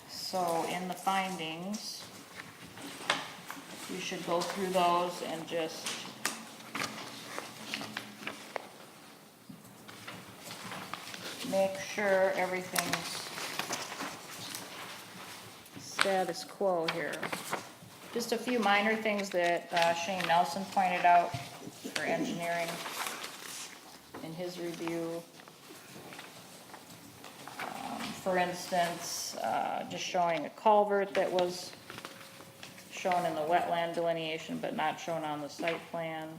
So in the findings, you should go through those and just make sure everything's status quo here. Just a few minor things that Shane Nelson pointed out for engineering in his review. For instance, just showing a culvert that was shown in the wetland delineation but not shown on the site plan.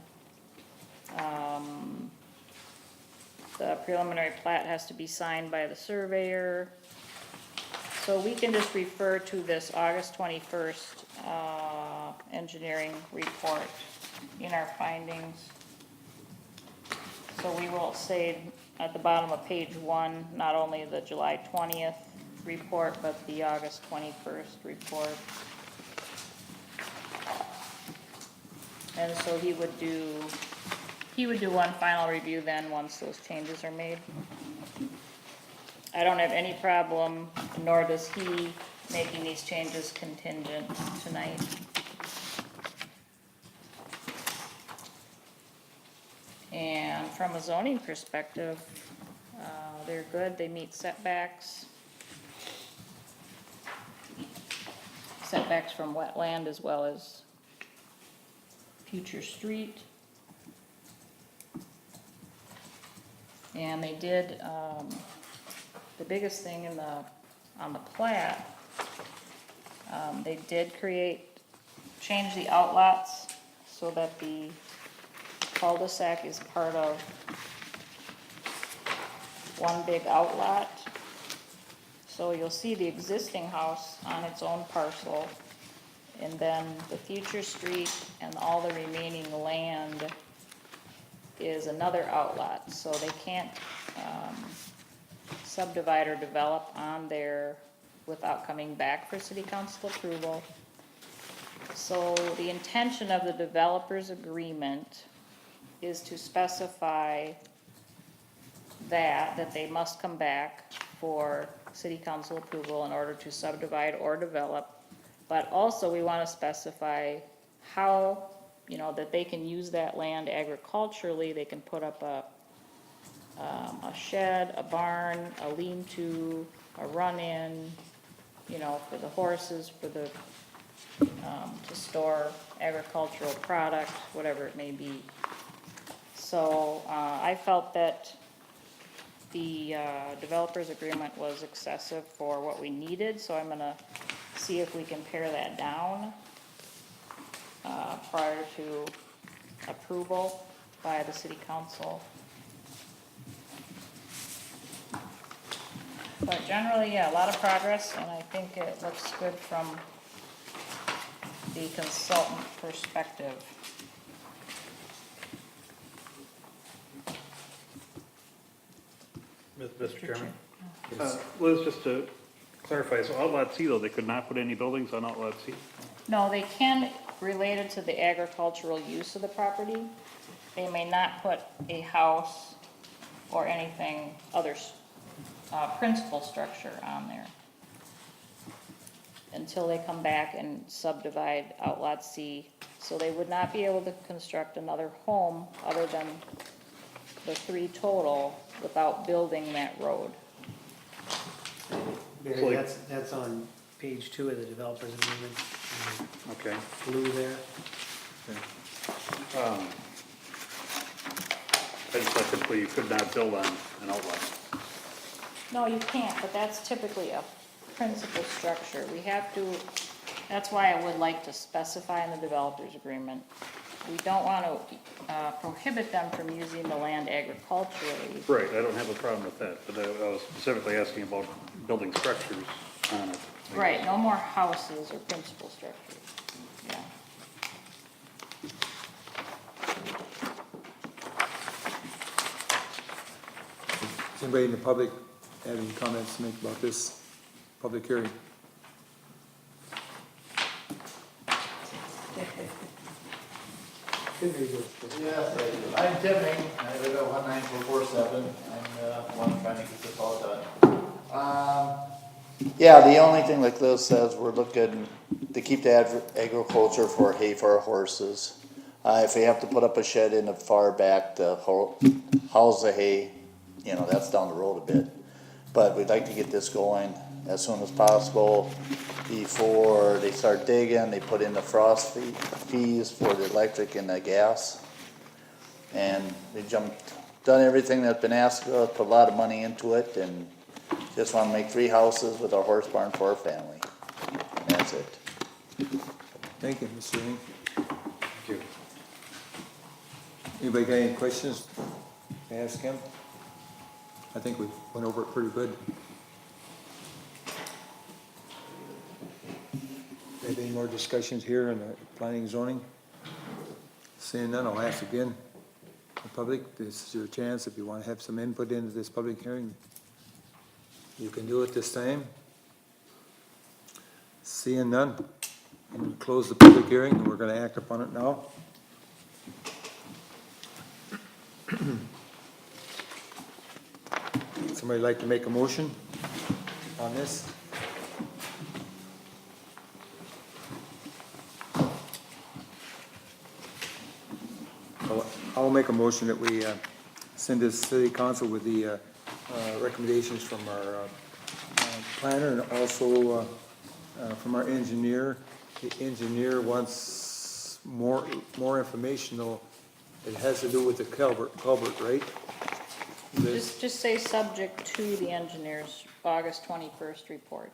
The preliminary plat has to be signed by the surveyor. So we can just refer to this August 21st engineering report in our findings. So we will say at the bottom of page 1, not only the July 20th report, but the August 21st report. And so he would do one final review then once those changes are made. I don't have any problem, nor does he, making these changes contingent tonight. And from a zoning perspective, they're good, they meet setbacks. Setbacks from wetland as well as future street. And they did, the biggest thing on the plat, they did change the outlots so that the cul-de-sac is part of one big outlot. So you'll see the existing house on its own parcel, and then the future street and all the remaining land is another outlot. So they can't subdivide or develop on there without coming back for city council approval. So the intention of the developer's agreement is to specify that they must come back for city council approval in order to subdivide or develop. But also we want to specify how, that they can use that land agriculturally. They can put up a shed, a barn, a lean-to, a run-in, for the horses, for the, to store agricultural product, whatever it may be. So, I felt that the, developer's agreement was excessive for what we needed, so I'm gonna see if we can pare that down, prior to approval by the city council. But generally, yeah, a lot of progress, and I think it looks good from the consultant perspective. Mr. Chairman? Liz, just to clarify, so Outlot C though, they could not put any buildings on Outlot C? No, they can, related to the agricultural use of the property, they may not put a house or anything, principal structure on there until they come back and subdivide Outlot C. So they would not be able to construct another home other than the 3 total without building that road. Barry, that's on page 2 of the developer's agreement, Okay. blue there. I just thought typically you could not build on an outlet. No, you can't, but that's typically a principal structure. We have to, that's why I would like to specify in the developer's agreement. We don't want to prohibit them from using the land agriculturally. Right, I don't have a problem with that, but I was specifically asking about building structures on it. Right, no more houses or principal structures, yeah. Does anybody in the public have any comments to make about this public hearing? Yes, I do. I'm Tim Ming, I live at 19447, I'm one trying to get this all done. Yeah, the only thing like Liz says, we're looking to keep the agriculture for hay for our horses. If we have to put up a shed in the far back to house the hay, that's down the road a bit. But we'd like to get this going as soon as possible before they start digging. They put in the frost fees for the electric and the gas. And they done everything that's been asked, put a lot of money into it, and just want to make 3 houses with our horse barn for our family. And that's it. Thank you, Mr. Ring. Thank you. Anybody got any questions to ask him? I think we went over it pretty good. Have any more discussions here in the planning and zoning? Seeing none, I'll ask again. The public, this is your chance. If you want to have some input into this public hearing, you can do it this time. Seeing none, I'm going to close the public hearing, and we're going to act upon it now. Somebody like to make a motion on this? I'll make a motion that we send this city council with the recommendations from our planner and also from our engineer. The engineer wants more information, though. It has to do with the culvert, right? Just say subject to the engineer's August 21st report.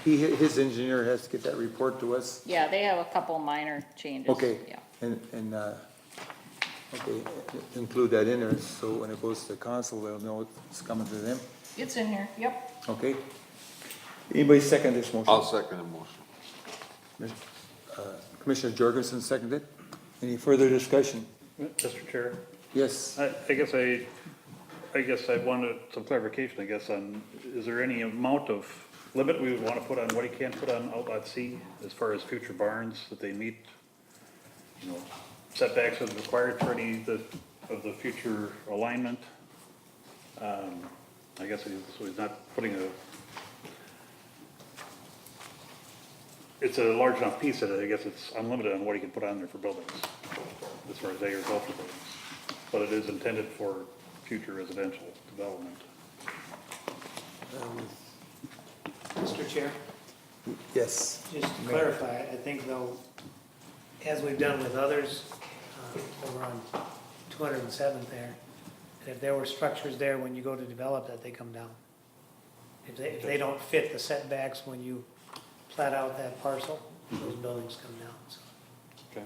His engineer has to get that report to us. Yeah, they have a couple minor changes. Okay. Yeah. And okay, include that in there, so when it goes to council, they'll know it's coming to them. It's in here, yep. Okay. Anybody second this motion? I'll second the motion. Commissioner Jorgensen seconded. Any further discussion? Mr. Chair? Yes. I guess I wanted some clarification, on, is there any amount of limit we would wanna put on what he can put on Outlet C as far as future barns that they meet? You know, setbacks as required for any of the future alignment? I guess so he's not putting it's a large enough piece that I guess it's unlimited on what he can put on there for buildings, as far as agricultural buildings. But it is intended for future residential development. Mr. Chair, Yes. just to clarify, I think though, as we've done with others, over on 207th there, that if there were structures there when you go to develop that, they come down. If they don't fit the setbacks when you plat out that parcel, those buildings come down, so. Okay.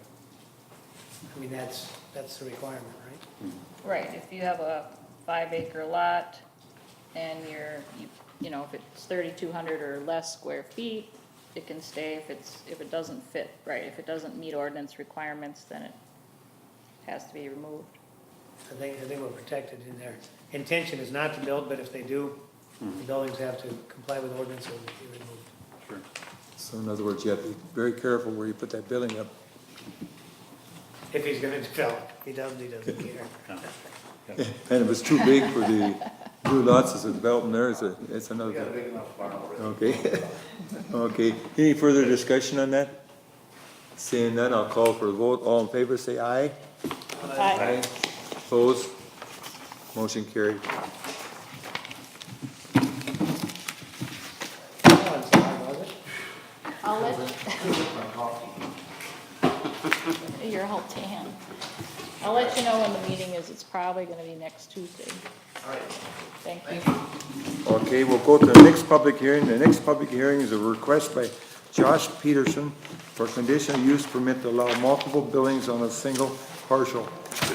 I mean, that's the requirement, right? Right, if you have a 5-acre lot and you know, if it's 3,200 or less square feet, it can stay. If it doesn't fit, right, if it doesn't meet ordinance requirements, then it has to be removed. I think we're protected in there. Intention is not to build, but if they do, the buildings have to comply with ordinance or be removed. Sure. So in other words, you have to be very careful where you put that building up. If he's gonna develop, he doesn't care. And if it's too big for the blue lots as a development there, it's another thing. big enough barn already. Okay. Okay. Any further discussion on that? Seeing none, I'll call for a vote. All in favor, say aye. Aye. Opposed? Motion carried. I'll let, you're all tan. I'll let you know when the meeting is. It's probably gonna be next Tuesday. All right. Thank you. Okay, we'll go to the next public hearing. The next public hearing is a request by Josh Peterson for conditional use permit to allow multiple buildings on a single parcel.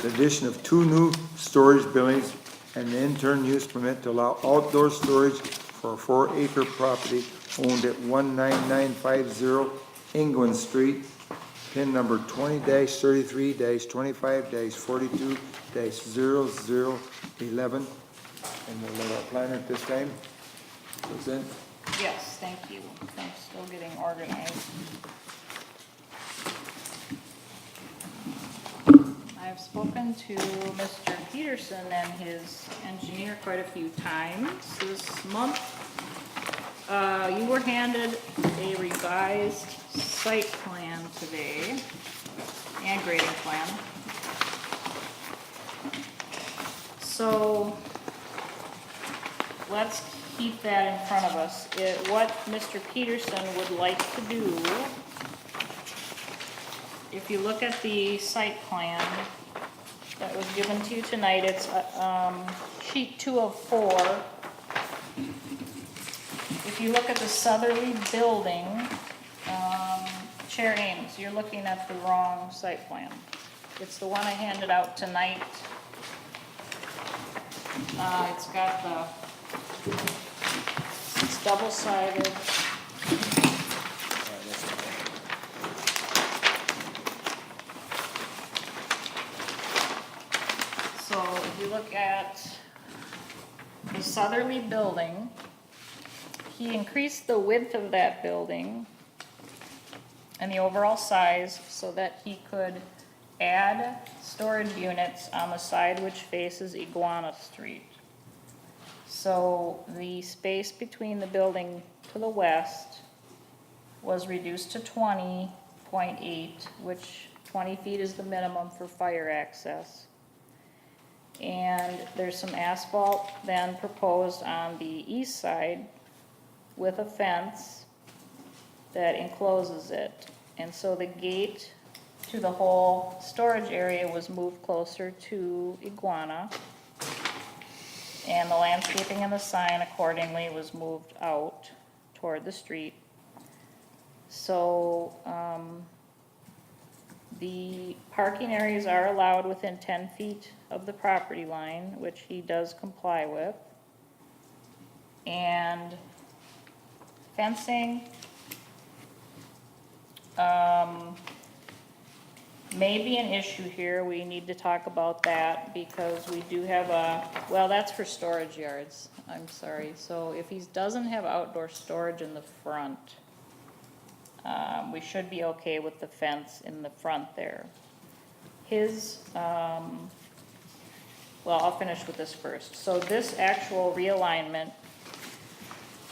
The addition of 2 new storage buildings and the intern use permit to allow outdoor storage for a 4-acre property owned at 19950 England Street, pin number 20-33-25-42-0011. And we'll let our planner at this time present. Yes, thank you. I'm still getting organized. I've spoken to Mr. Peterson and his engineer quite a few times this month. You were handed a revised site plan today and grading plan. So let's keep that in front of us. What Mr. Peterson would like to do, if you look at the site plan that was given to you tonight, it's sheet 2 of 4. If you look at the southerly building, Chair Ames, you're looking at the wrong site plan. It's the one I handed out tonight. It's got it's double-sided. So if you look at the southerly building, he increased the width of that building and the overall size so that he could add storage units on the side which faces Iguana Street. So the space between the building to the west was reduced to 20.8, which 20 feet is the minimum for fire access. And there's some asphalt then proposed on the east side with a fence that encloses it. And so the gate to the whole storage area was moved closer to Iguana. And the landscaping and the sign accordingly was moved out toward the street. So the parking areas are allowed within 10 feet of the property line, which he does comply with. And fencing, may be an issue here, we need to talk about that, because we do have well, that's for storage yards, I'm sorry. So if he doesn't have outdoor storage in the front, we should be okay with the fence in the front there. His, well, I'll finish with this first. So this actual realignment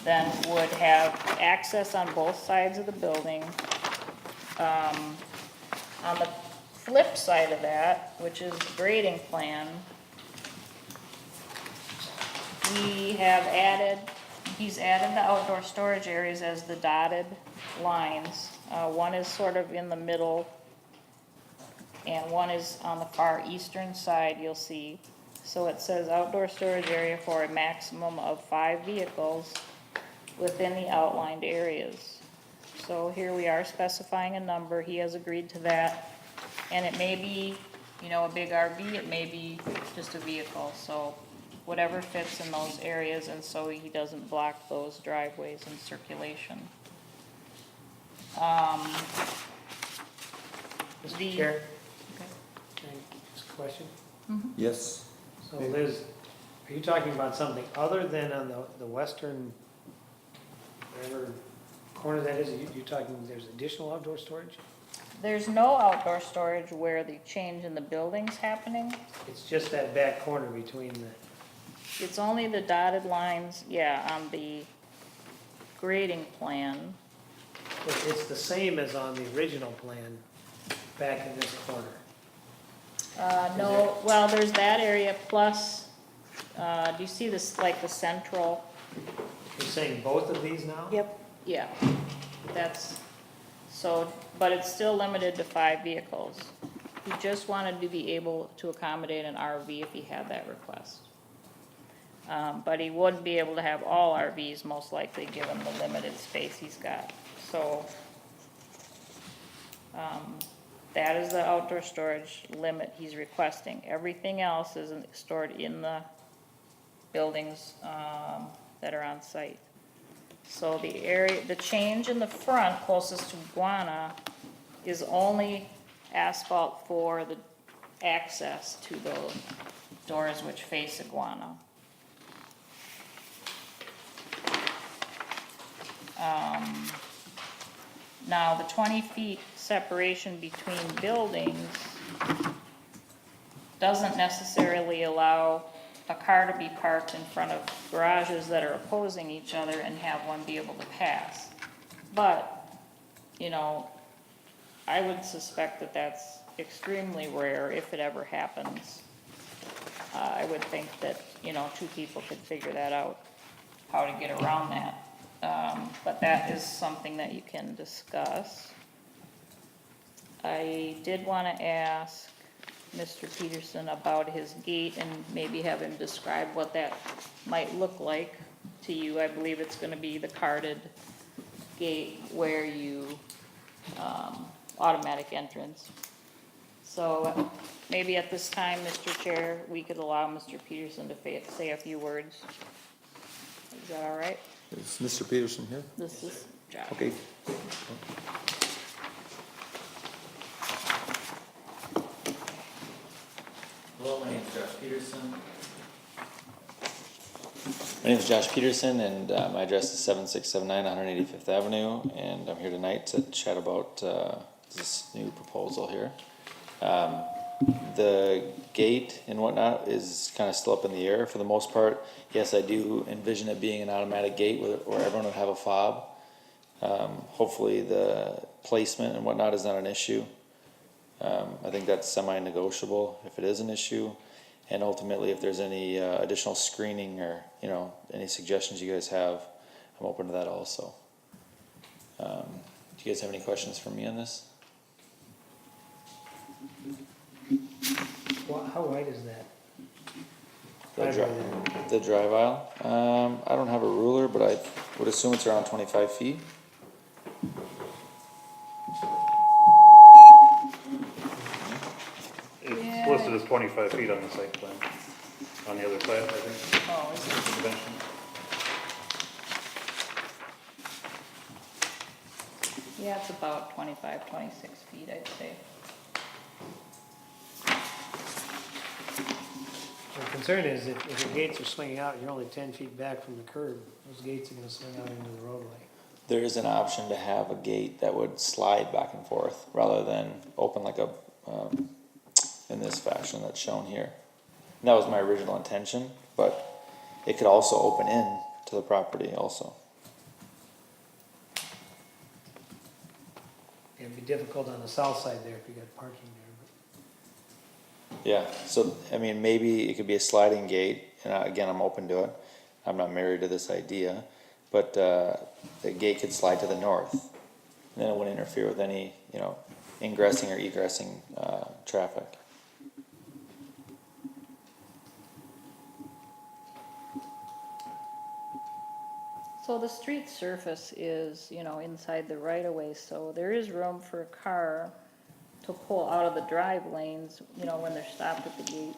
then would have access on both sides of the building. On the flip side of that, which is the grading plan, he's added the outdoor storage areas as the dotted lines. One is sort of in the middle, and one is on the far eastern side, you'll see. So it says outdoor storage area for a maximum of 5 vehicles within the outlined areas. So here we are specifying a number, he has agreed to that, and it may be, you know, a big RV, it may be just a vehicle, so whatever fits in those areas, and so he doesn't block those driveways and circulation. Mr. Chair, Okay. can I ask a question? Yes? So Liz, are you talking about something other than on the western, whatever corner that is? You talking, there's additional outdoor storage? There's no outdoor storage where the change in the building's happening. It's just that back corner between the, It's only the dotted lines, yeah, on the grading plan. it's the same as on the original plan back in this corner. No, well, there's that area plus, do you see this, like the central? You're saying both of these now? Yep. Yeah, that's, so, but it's still limited to 5 vehicles. He just wanted to be able to accommodate an RV if he had that request. But he wouldn't be able to have all RVs, most likely, given the limited space he's got. So, that is the outdoor storage limit he's requesting. Everything else is stored in the buildings, that are on site. So the change in the front closest to Guana is only asphalt for the access to those doors which face Iguana. Now, the 20 feet separation between buildings doesn't necessarily allow a car to be parked in front of garages that are opposing each other and have one be able to pass. But, you know, I would suspect that that's extremely rare if it ever happens. I would think that, you know, 2 people could figure that out, how to get around that. But that is something that you can discuss. I did want to ask Mr. Peterson about his gate and maybe have him describe what that might look like to you. I believe it's going to be the carded gate where you, automatic entrance. So maybe at this time, Mr. Chair, we could allow Mr. Peterson to say a few words. Is that all right? Is Mr. Peterson here? This is Josh. Okay. Hello, my name is Josh Peterson. My name is Josh Peterson, and my address is 7679 185th Avenue, and I'm here tonight to chat about this new proposal here. The gate and whatnot is kind of still up in the air for the most part. Yes, I do envision it being an automatic gate where everyone would have a fob. Hopefully the placement and whatnot is not an issue. I think that's semi-negotiable if it is an issue. And ultimately, if there's any additional screening or, you know, any suggestions you guys have, I'm open to that also. Do you guys have any questions for me on this? Well, how wide is that? The drive aisle? I don't have a ruler, but I would assume it's around 25 feet. It's listed as 25 feet on the site plan, on the other side, I think. Oh, is it? Dimension. Yeah, it's about 25, 26 feet, I'd say. concern is if the gates are swinging out, you're only 10 feet back from the curb, those gates are gonna swing out into the roadway. There is an option to have a gate that would slide back and forth rather than open like a, in this fashion that's shown here. And that was my original intention, but it could also open in to the property also. It'd be difficult on the south side there if you got parking there. Yeah, so, I mean, maybe it could be a sliding gate, and again, I'm open to it. I'm not married to this idea, but, the gate could slide to the north. And then it wouldn't interfere with any, you know, ingressing or egressing, traffic. So the street surface is, you know, inside the right of way, so there is room for a car to pull out of the drive lanes, you know, when they're stopped at the gate.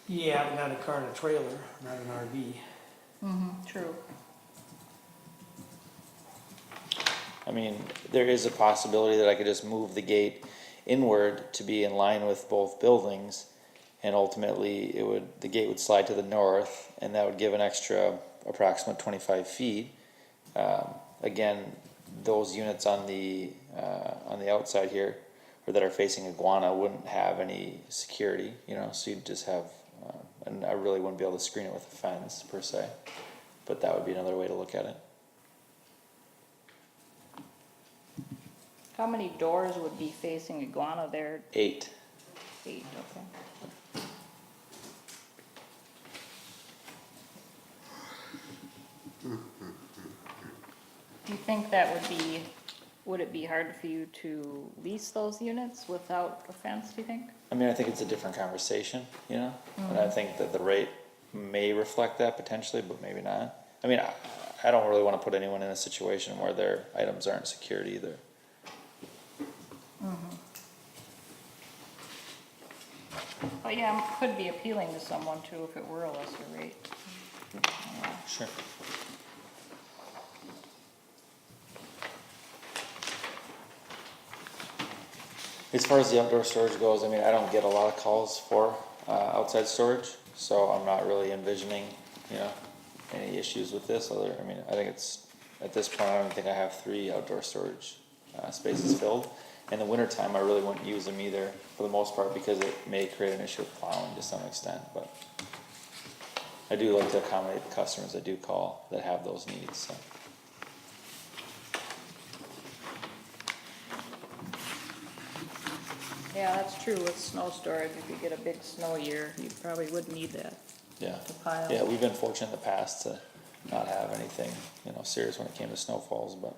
Yeah, but not a car and a trailer, not an RV. True. I mean, there is a possibility that I could just move the gate inward to be in line with both buildings, and ultimately the gate would slide to the north, and that would give an extra approximate 25 feet. Again, those units on the outside here, or that are facing Iguana, wouldn't have any security, you know, so you'd just have, and I really wouldn't be able to screen it with a fence per se, but that would be another way to look at it. How many doors would be facing Iguana there? 8. 8, okay. Do you think that would it be hard for you to lease those units without a fence, do you think? I mean, I think it's a different conversation, you know, and I think that the rate may reflect that potentially, but maybe not. I mean, I don't really want to put anyone in a situation where their items aren't secured either. But yeah, it could be appealing to someone too if it were a lesser rate. Sure. As far as the outdoor storage goes, I mean, I don't get a lot of calls for outside storage, so I'm not really envisioning, you know, any issues with this. I mean, I think it's, at this point, I don't think I have 3 outdoor storage spaces filled. In the wintertime, I really wouldn't use them either, for the most part, because it may create an issue with plowing to some extent, but I do like to accommodate the customers that do call that have those needs, so. Yeah, that's true with snow storage. If you get a big snow year, you probably would need that Yeah, to pile. yeah, we've been fortunate in the past to not have anything, you know, serious when it came to snowfalls, but